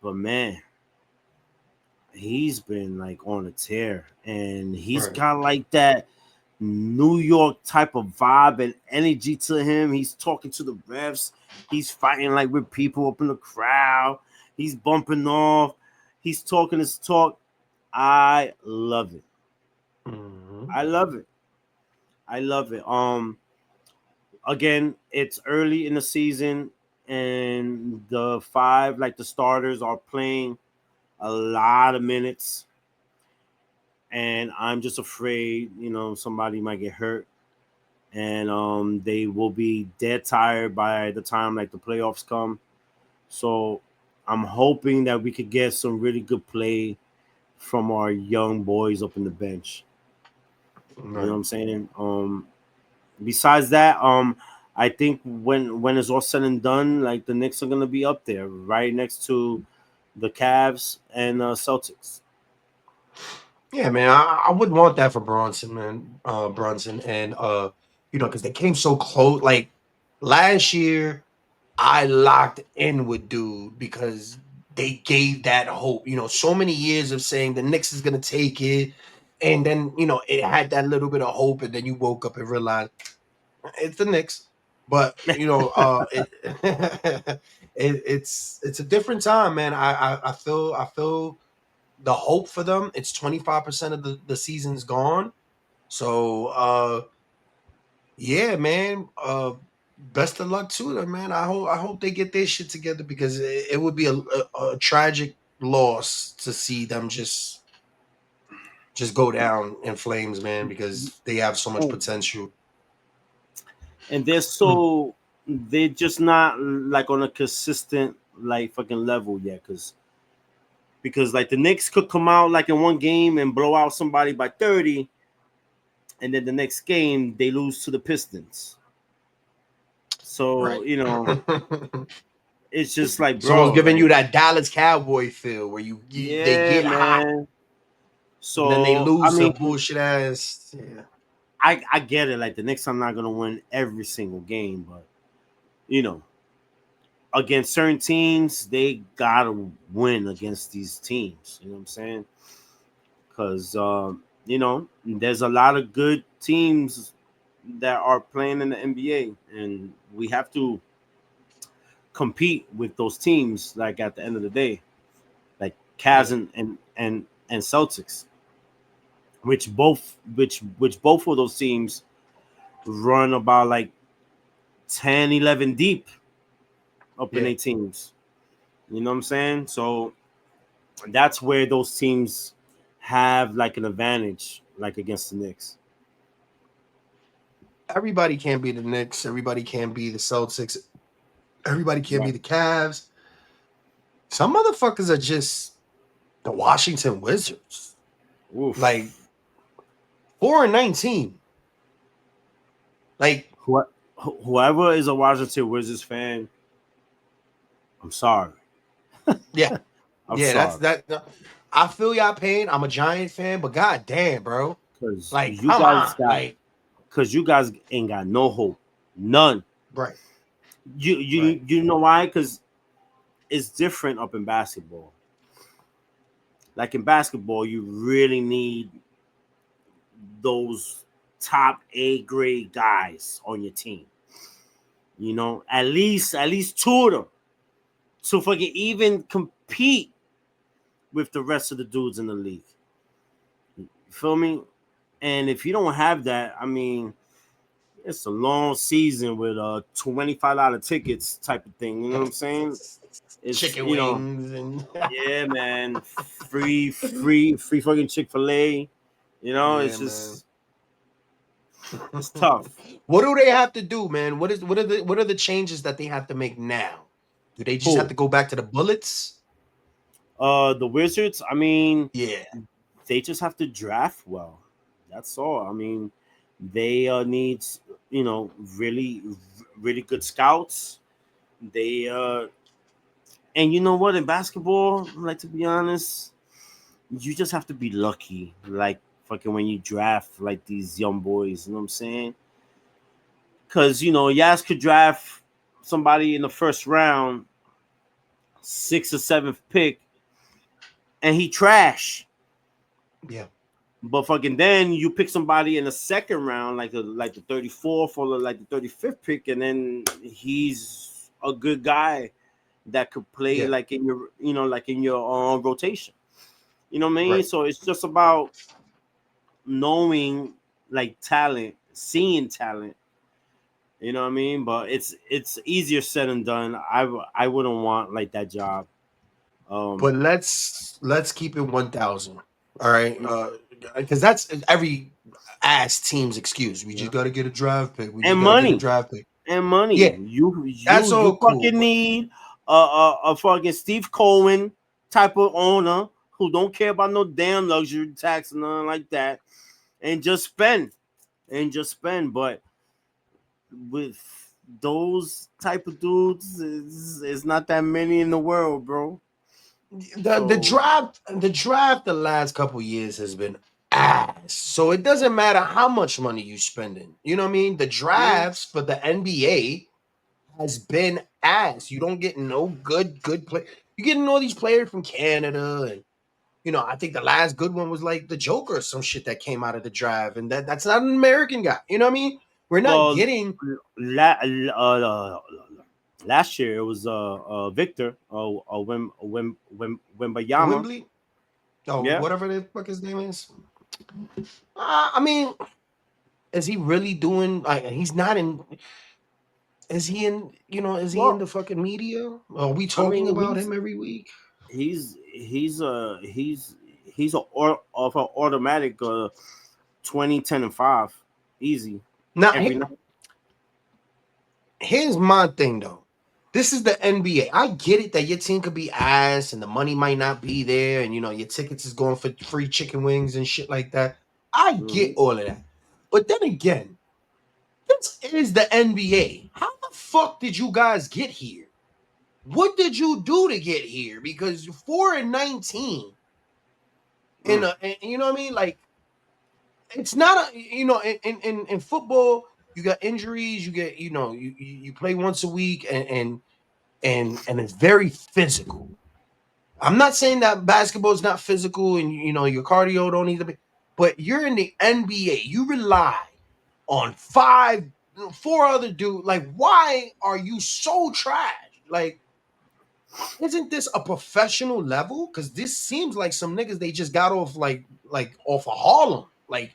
[SPEAKER 1] But man, he's been like on a tear, and he's
[SPEAKER 2] Right.
[SPEAKER 1] got like that New York type of vibe and energy to him. He's talking to the refs. He's fighting like with people up in the crowd. He's bumping off. He's talking his talk. I love it.
[SPEAKER 2] Mhm.
[SPEAKER 1] I love it. I love it. Again, it's early in the season, and the five, like the starters, are playing a lot of minutes, and I'm just afraid, somebody might get hurt, and they will be dead tired by the time like the playoffs come. So I'm hoping that we could get some really good play from our young boys up in the bench. You know what
[SPEAKER 2] Right.
[SPEAKER 1] I'm saying? Besides that, I think when it's all said and done, like the Knicks are gonna be up there, right next to the Cavs and Celtics.
[SPEAKER 2] Yeah, man. I would want that for Bronson, man. Brunson and because they came so close. Like last year, I locked in with dude because they gave that hope. So many years of saying the Knicks is gonna take it, and then it had that little bit of hope, and then you woke up and realized it's the Knicks. But it's a different time, man. I feel the hope for them. It's 25% of the season's gone. So yeah, man. Best of luck to them, man. I hope they get their shit together because it would be a tragic loss to see them just go down in flames, man, because they have so much potential.
[SPEAKER 1] And they're just not like on a consistent like fucking level yet, because like the Knicks could come out like in one game and blow out somebody by 30, and then the next game they lose to the Pistons. So
[SPEAKER 2] Right.
[SPEAKER 1] it's just like,
[SPEAKER 2] It's almost
[SPEAKER 1] bro,
[SPEAKER 2] giving you
[SPEAKER 1] like,
[SPEAKER 2] that Dallas Cowboy feel where they
[SPEAKER 1] yeah,
[SPEAKER 2] get hot
[SPEAKER 1] man.
[SPEAKER 2] and then they
[SPEAKER 1] So I
[SPEAKER 2] lose to
[SPEAKER 1] mean,
[SPEAKER 2] bullshit ass. Yeah.
[SPEAKER 1] I get it. Like the Knicks are not gonna win every single game, but you know, against certain teams, they gotta win against these teams. You know what I'm saying? Because there's a lot of good teams that are playing in the NBA, and we have to compete with those teams. Like at the end of the day, like Cavs
[SPEAKER 2] Yeah.
[SPEAKER 1] and and Celtics, which both of those teams run about like 10, 11 deep up in
[SPEAKER 2] Yeah.
[SPEAKER 1] their teams. You know what I'm saying? So that's where those teams have like an advantage, like against the Knicks.
[SPEAKER 2] Everybody can't be the Knicks. Everybody can't be the Celtics. Everybody can't be
[SPEAKER 1] Right.
[SPEAKER 2] the Cavs. Some motherfuckers are just the Washington Wizards.
[SPEAKER 1] Oof.
[SPEAKER 2] Like 4-19. Like,
[SPEAKER 1] Whoever is a Washington Wizards fan, I'm sorry.
[SPEAKER 2] yeah,
[SPEAKER 1] I'm
[SPEAKER 2] yeah, that's
[SPEAKER 1] sorry.
[SPEAKER 2] that. I feel y'all pain. I'm a Giant fan, but god damn, bro.
[SPEAKER 1] Because
[SPEAKER 2] Like,
[SPEAKER 1] you
[SPEAKER 2] come
[SPEAKER 1] guys
[SPEAKER 2] on.
[SPEAKER 1] got
[SPEAKER 2] Like,
[SPEAKER 1] because you guys ain't got no hope. None.
[SPEAKER 2] right,
[SPEAKER 1] You you
[SPEAKER 2] right.
[SPEAKER 1] you know why? Because it's different up in basketball. Like in basketball, you really need those top A grade guys on your team. You know, at least two of them to fucking even compete with the rest of the dudes in the league. You feel me? And if you don't have that, I mean, it's a long season with $25 tickets type of thing. You know what I'm saying? It's
[SPEAKER 2] Chicken wings and
[SPEAKER 1] yeah, man, free fucking Chick-fil-A. You know,
[SPEAKER 2] yeah,
[SPEAKER 1] it's
[SPEAKER 2] man.
[SPEAKER 1] just it's tough.
[SPEAKER 2] What do they have to do, man? What are the changes that they have to make now? Do they just have
[SPEAKER 1] Who?
[SPEAKER 2] to go back to the bullets?
[SPEAKER 1] The Wizards. I mean,
[SPEAKER 2] Yeah,
[SPEAKER 1] they just have to draft well. That's all. I mean, they need really really good scouts. They and you know what, in basketball, like, to be honest, you just have to be lucky. Like fucking when you draft like these young boys, you know what I'm saying? Because Yaz could draft somebody in the first round, sixth or seventh pick, and he trash.
[SPEAKER 2] yeah,
[SPEAKER 1] But fucking then you pick somebody in the second round, like the 34th or like the 35th pick, and then he's a good guy that could play
[SPEAKER 2] yeah.
[SPEAKER 1] like in your rotation. You know what I mean?
[SPEAKER 2] Right.
[SPEAKER 1] So it's just about knowing like talent, seeing talent. You know what I mean? But it's easier said than done. I wouldn't want like that job. Um,
[SPEAKER 2] But let's keep it 1,000. All right, because that's every ass team's excuse. We
[SPEAKER 1] yeah.
[SPEAKER 2] just got to get a draft pick. We
[SPEAKER 1] And
[SPEAKER 2] just got to get a
[SPEAKER 1] money.
[SPEAKER 2] draft pick.
[SPEAKER 1] And money.
[SPEAKER 2] Yeah,
[SPEAKER 1] You
[SPEAKER 2] that's
[SPEAKER 1] you
[SPEAKER 2] all
[SPEAKER 1] you
[SPEAKER 2] cool.
[SPEAKER 1] fucking
[SPEAKER 2] But
[SPEAKER 1] need a fucking Steve Cohen type of owner who don't care about no damn luxury tax and nothing like that, and just spend. But with those type of dudes, it's not that many in the world, bro.
[SPEAKER 2] the
[SPEAKER 1] So
[SPEAKER 2] draft the last couple years has been ass. So it doesn't matter how much money you spending. You know what I mean? The
[SPEAKER 1] yeah,
[SPEAKER 2] drafts for the NBA has been ass. You don't get no good play. You're getting all these players from Canada and I think the last good one was like the Joker or some shit that came out of the drive, and that's not an American guy. You know what I mean? We're not
[SPEAKER 1] well,
[SPEAKER 2] getting
[SPEAKER 1] last year it was Victor Wembayama.
[SPEAKER 2] Wembley. Oh,
[SPEAKER 1] Yeah.
[SPEAKER 2] whatever the fuck his name is. I mean, is he really doing? Like, he's not in. Is he in? Is he in
[SPEAKER 1] Well,
[SPEAKER 2] the fucking media? Are we
[SPEAKER 1] I
[SPEAKER 2] talking
[SPEAKER 1] mean,
[SPEAKER 2] about him every week?
[SPEAKER 1] he's of an automatic 20, 10, and 5, easy
[SPEAKER 2] Now,
[SPEAKER 1] every night.
[SPEAKER 2] here's my thing though. This is the NBA. I get it that your team could be ass and the money might not be there, and your tickets is going for free chicken wings and shit like that. I get
[SPEAKER 1] Mhm.
[SPEAKER 2] all of that. But then again, this is the NBA. How the fuck did you guys get here? What did you do to get here? Because 4-19
[SPEAKER 1] Mm.
[SPEAKER 2] and you know what I mean? Like, it's not in football, you got injuries, you get you play once a week and it's very physical. I'm not saying that basketball is not physical and your cardio don't need to be, but you're in the NBA. You rely on four other dudes. Like, why are you so trash? Like, Isn't this a professional level? Because this seems like some niggas they just got off like off of Harlem. Like,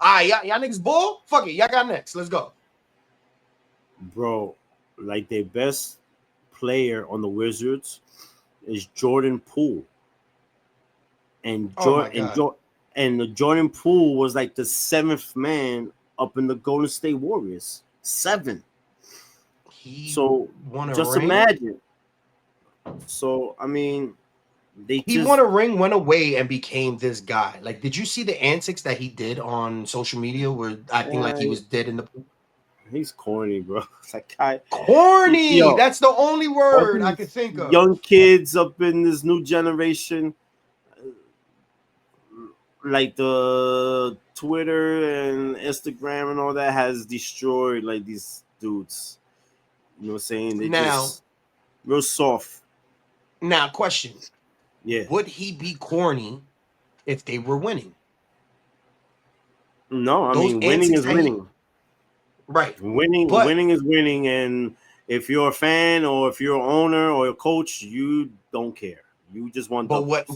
[SPEAKER 2] y'all niggas ball? Fuck it, y'all got next. Let's go.
[SPEAKER 1] Bro, like their best player on the Wizards is Jordan Poole. And
[SPEAKER 2] Oh my god.
[SPEAKER 1] And Jordan Poole was like the 7th man up in the Golden State Warriors. 7.
[SPEAKER 2] He
[SPEAKER 1] So
[SPEAKER 2] won a
[SPEAKER 1] just
[SPEAKER 2] ring.
[SPEAKER 1] imagine. So I mean,
[SPEAKER 2] He won a ring, went away, and became this guy. Like, did you see the antics that he did on social media, where acting like he was dead in the pool?
[SPEAKER 1] He's corny, bro. It's like
[SPEAKER 2] Corny.
[SPEAKER 1] yo,
[SPEAKER 2] That's the only
[SPEAKER 1] all
[SPEAKER 2] word I
[SPEAKER 1] these
[SPEAKER 2] could think of.
[SPEAKER 1] young kids up in this new generation, like the Twitter and Instagram and all that has destroyed like these dudes. You know what I'm saying? They
[SPEAKER 2] Now,
[SPEAKER 1] just real soft.
[SPEAKER 2] now, question:
[SPEAKER 1] Yeah.
[SPEAKER 2] would he be corny if they were winning?
[SPEAKER 1] No, I
[SPEAKER 2] Those
[SPEAKER 1] mean winning
[SPEAKER 2] antics
[SPEAKER 1] is
[SPEAKER 2] that he,
[SPEAKER 1] winning.
[SPEAKER 2] right?
[SPEAKER 1] Winning,
[SPEAKER 2] But
[SPEAKER 1] winning is winning, and if you're a fan or if you're an owner or a coach, you don't care. You just want
[SPEAKER 2] but
[SPEAKER 1] W's.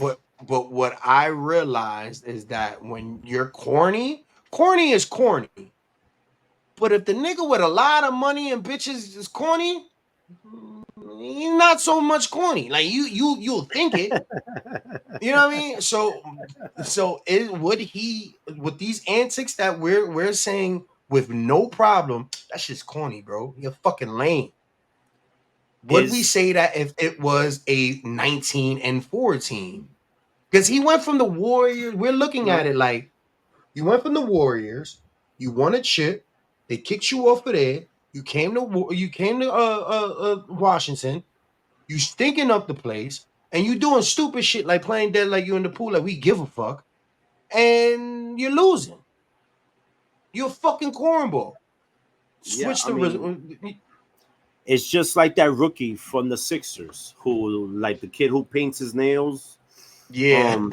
[SPEAKER 2] what I realized is that when you're corny, corny is corny. But if the nigga with a lot of money and bitches is corny, he's not so much corny. Like you'll think it. You know what I mean? So would he, with these antics that we're saying with no problem, that's just corny, bro. You're fucking lame. Would we
[SPEAKER 1] Is
[SPEAKER 2] say that if it was a 19-4 team? Because he went from the Warriors. We're looking at
[SPEAKER 1] no?
[SPEAKER 2] it like you went from the Warriors, you won a chip, they kicked you off of there. You came to Washington. You stinking up the place, and you doing stupid shit like playing dead like you in the pool, like we give a fuck, and you're losing. You're a fucking cornball.
[SPEAKER 1] Yeah,
[SPEAKER 2] Switch
[SPEAKER 1] I
[SPEAKER 2] the
[SPEAKER 1] mean, it's just like that rookie from the Sixers who, like the kid who paints his nails.
[SPEAKER 2] yeah.
[SPEAKER 1] Um,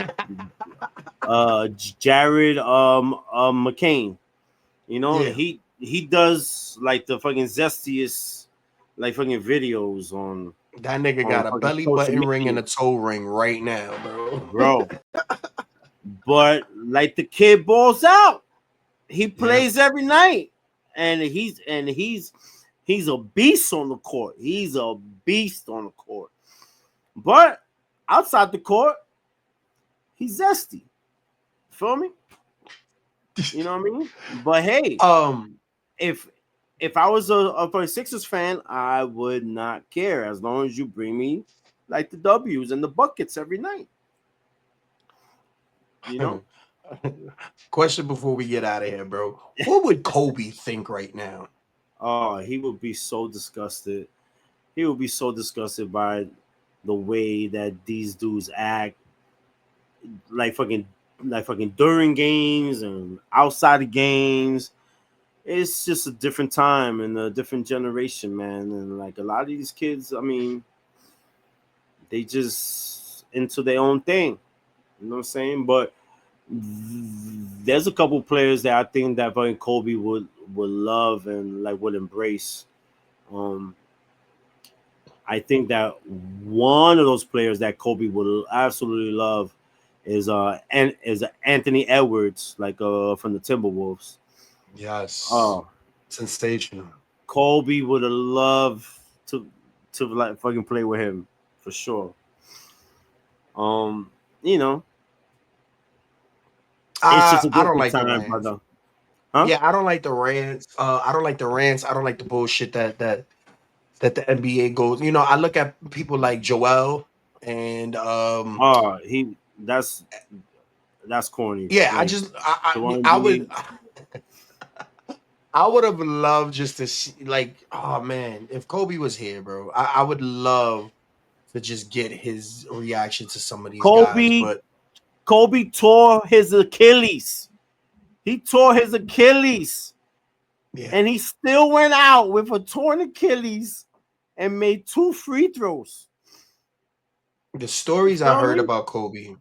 [SPEAKER 1] Jared McCain. You know,
[SPEAKER 2] Yeah.
[SPEAKER 1] he does like the fucking zestiest like fucking videos
[SPEAKER 2] That nigga
[SPEAKER 1] on
[SPEAKER 2] got a
[SPEAKER 1] fucking
[SPEAKER 2] belly
[SPEAKER 1] social
[SPEAKER 2] button ring and
[SPEAKER 1] media,
[SPEAKER 2] a toe ring right now, bro.
[SPEAKER 1] bro. But like the kid balls out. He
[SPEAKER 2] Yeah.
[SPEAKER 1] plays every night, and he's a beast on the court. He's a beast on the court. But outside the court, he's zesty. Feel me? You know what I mean? But hey,
[SPEAKER 2] Um,
[SPEAKER 1] if if I was a Sixers fan, I would not care as long as you bring me like the W's and the buckets every night. You know?
[SPEAKER 2] question before we get out of here, bro. What would Kobe think right now?
[SPEAKER 1] Oh, he would be so disgusted. He would be so disgusted by the way that these dudes act, like fucking during games and outside of games. It's just a different time and a different generation, man. And like a lot of these kids, I mean, they just into their own thing. You know what I'm saying? But there's a couple players that I think that fucking Kobe would love and like would embrace. Um, I think that one of those players that Kobe would absolutely love is Anthony Edwards, like from the Timberwolves.
[SPEAKER 2] Yes.
[SPEAKER 1] Oh,
[SPEAKER 2] Sensational.
[SPEAKER 1] Kobe would have loved to like fucking play with him for sure. Um, you know, it's just a
[SPEAKER 2] I don't
[SPEAKER 1] different
[SPEAKER 2] like the
[SPEAKER 1] time,
[SPEAKER 2] rants.
[SPEAKER 1] brother. Huh?
[SPEAKER 2] Yeah, I don't like the rants. I don't like the rants. I don't like the bullshit that the NBA goes. You know, I look at people like Joel and
[SPEAKER 1] Oh, that's corny.
[SPEAKER 2] yeah,
[SPEAKER 1] Like Joel
[SPEAKER 2] I would
[SPEAKER 1] Embiid.
[SPEAKER 2] I would have loved just to see, like, oh man, if Kobe was here, bro, I would love to just get his reaction to some of these guys.
[SPEAKER 1] Kobe
[SPEAKER 2] But
[SPEAKER 1] Kobe tore his Achilles. He tore his Achilles,
[SPEAKER 2] yeah,
[SPEAKER 1] and he still went out with a torn Achilles and made 2 free throws.
[SPEAKER 2] the
[SPEAKER 1] You
[SPEAKER 2] stories I
[SPEAKER 1] feel
[SPEAKER 2] heard
[SPEAKER 1] me?
[SPEAKER 2] about Kobe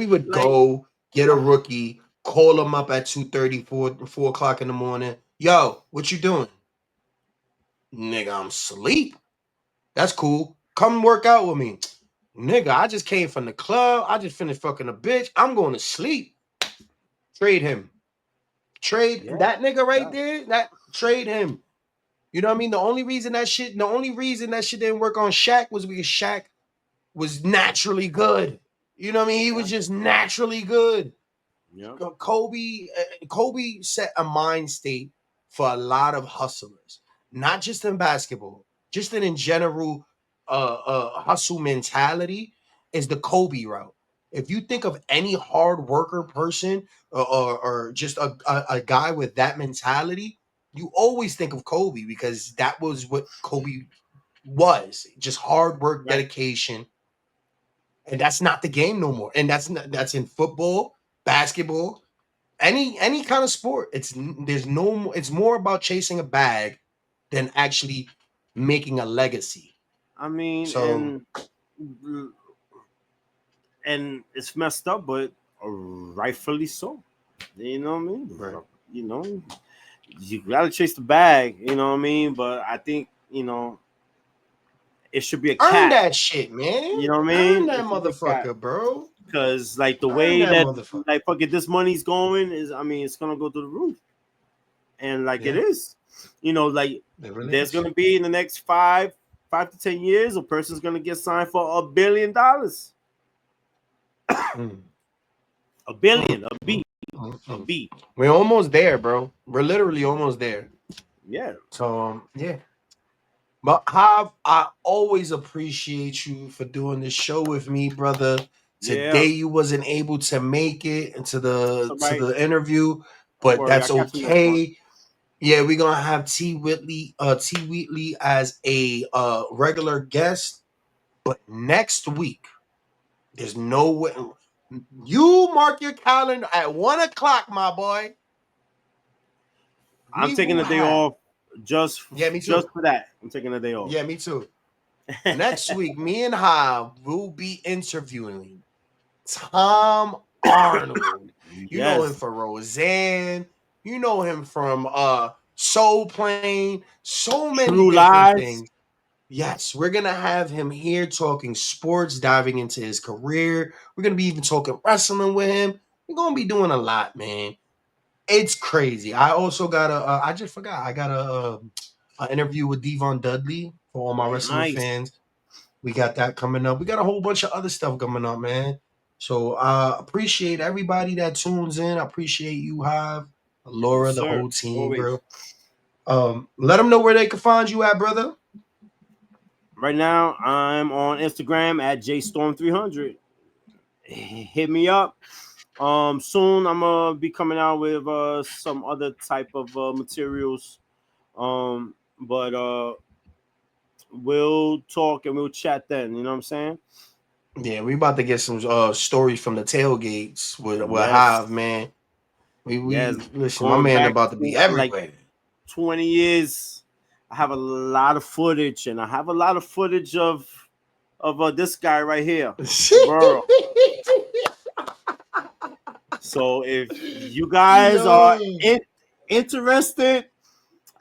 [SPEAKER 2] would
[SPEAKER 1] Like,
[SPEAKER 2] go get a rookie, call him up at 2:30, 4 o'clock in the morning. Yo, what you doing? Nigga, I'm asleep. That's cool. come work out with me. Nigga, I just came from the club. I just finished fucking a bitch. I'm going to sleep. Trade him. Trade that nigga right there. That trade him. You know what I mean? The only reason that shit didn't work on Shaq was because Shaq was naturally good. You know what I mean? He was just naturally good.
[SPEAKER 1] Yeah.
[SPEAKER 2] Kobe set a mind state for a lot of hustlers, not just in basketball, just in general hustle mentality is the Kobe route. If you think of any hard worker person or just a guy with that mentality, you always think of Kobe because that was what Kobe was, just hard work, dedication. And that's not the game no more. And that's in football, basketball, any kind of sport. It's more about chasing a bag than actually making a legacy.
[SPEAKER 1] I mean,
[SPEAKER 2] So
[SPEAKER 1] and it's messed up, but rightfully so. You know what I mean?
[SPEAKER 2] right.
[SPEAKER 1] You know, you gotta chase the bag. You know what I mean? But I think it should be a
[SPEAKER 2] Earn
[SPEAKER 1] cap.
[SPEAKER 2] that shit, man.
[SPEAKER 1] You know what I
[SPEAKER 2] Earn
[SPEAKER 1] mean?
[SPEAKER 2] that
[SPEAKER 1] It should be a cap.
[SPEAKER 2] motherfucker, bro.
[SPEAKER 1] Because like the
[SPEAKER 2] Earn
[SPEAKER 1] way
[SPEAKER 2] that
[SPEAKER 1] that
[SPEAKER 2] motherfucker.
[SPEAKER 1] like fucking this money's going is, I mean, it's gonna go through the roof, and like it is. Like
[SPEAKER 2] It really
[SPEAKER 1] there's
[SPEAKER 2] is.
[SPEAKER 1] gonna be in the next 5 to 10 years, a person's gonna get signed for $1 billion. A billion, a B.
[SPEAKER 2] We're almost there, bro. We're literally almost there.
[SPEAKER 1] Yeah.
[SPEAKER 2] So yeah. But Hav, I always appreciate you for doing this show with me, brother. Today
[SPEAKER 1] Yeah.
[SPEAKER 2] you wasn't able to make it into the
[SPEAKER 1] Somebody,
[SPEAKER 2] interview,
[SPEAKER 1] don't
[SPEAKER 2] but
[SPEAKER 1] worry, I
[SPEAKER 2] that's
[SPEAKER 1] catch you next month.
[SPEAKER 2] okay. Yeah, we're gonna have T Wheatley as a regular guest. But next week, there's no way. You mark your calendar at 1:00, my boy.
[SPEAKER 1] I'm taking the day off just
[SPEAKER 2] me too.
[SPEAKER 1] for that. I'm taking the day off.
[SPEAKER 2] Yeah, me too. Next week, me and Hav will be interviewing Tom Arnold. You know him for Roseanne. You know him from Soul Plane. So many
[SPEAKER 1] True
[SPEAKER 2] different
[SPEAKER 1] Lies.
[SPEAKER 2] things. Yes, we're gonna have him here talking sports, diving into his career. We're gonna be even talking wrestling with him. We're gonna be doing a lot, man. It's crazy. I also got I just forgot. I got an interview with Devon Dudley for all my wrestling
[SPEAKER 1] Nice.
[SPEAKER 2] fans. We got that coming up. We got a whole bunch of other stuff coming up, man. So appreciate everybody that tunes in. I appreciate you, Hive, Laura,
[SPEAKER 1] Yes,
[SPEAKER 2] the
[SPEAKER 1] sir.
[SPEAKER 2] whole team,
[SPEAKER 1] Always.
[SPEAKER 2] bro. Let them know where they can find you at, brother.
[SPEAKER 1] Right now, I'm on Instagram at JStorm300. Hit me up. Soon I'm gonna be coming out with some other type of materials. But we'll talk and we'll chat then. You know what I'm saying?
[SPEAKER 2] Yeah, we about to get some stories from the tailgates with
[SPEAKER 1] Yes.
[SPEAKER 2] Hive, man. We
[SPEAKER 1] Yes.
[SPEAKER 2] listen, my
[SPEAKER 1] Going
[SPEAKER 2] man
[SPEAKER 1] back
[SPEAKER 2] about to be
[SPEAKER 1] like
[SPEAKER 2] everywhere.
[SPEAKER 1] 20 years. I have a lot of footage, and I have a lot of footage of this guy right here, BORO. So if you guys are interested,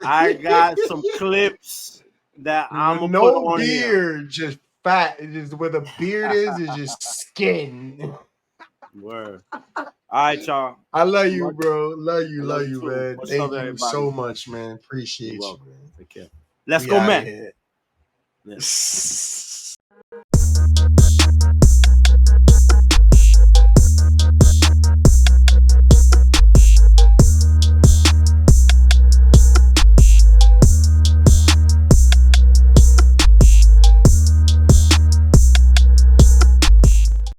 [SPEAKER 1] I got some clips that I'm
[SPEAKER 2] With
[SPEAKER 1] gonna put
[SPEAKER 2] no
[SPEAKER 1] on here.
[SPEAKER 2] beard, just fat. Just where the beard is just skin.
[SPEAKER 1] Word. All right, y'all.
[SPEAKER 2] I love you,
[SPEAKER 1] Much,
[SPEAKER 2] bro. Love
[SPEAKER 1] I
[SPEAKER 2] you,
[SPEAKER 1] love you too.
[SPEAKER 2] man.
[SPEAKER 1] Much love,
[SPEAKER 2] Thank you
[SPEAKER 1] everybody.
[SPEAKER 2] so much, man.
[SPEAKER 1] You're
[SPEAKER 2] Appreciate you,
[SPEAKER 1] welcome.
[SPEAKER 2] man.
[SPEAKER 1] Take care. Let's
[SPEAKER 2] We
[SPEAKER 1] go,
[SPEAKER 2] out
[SPEAKER 1] man.
[SPEAKER 2] here.
[SPEAKER 1] Yeah.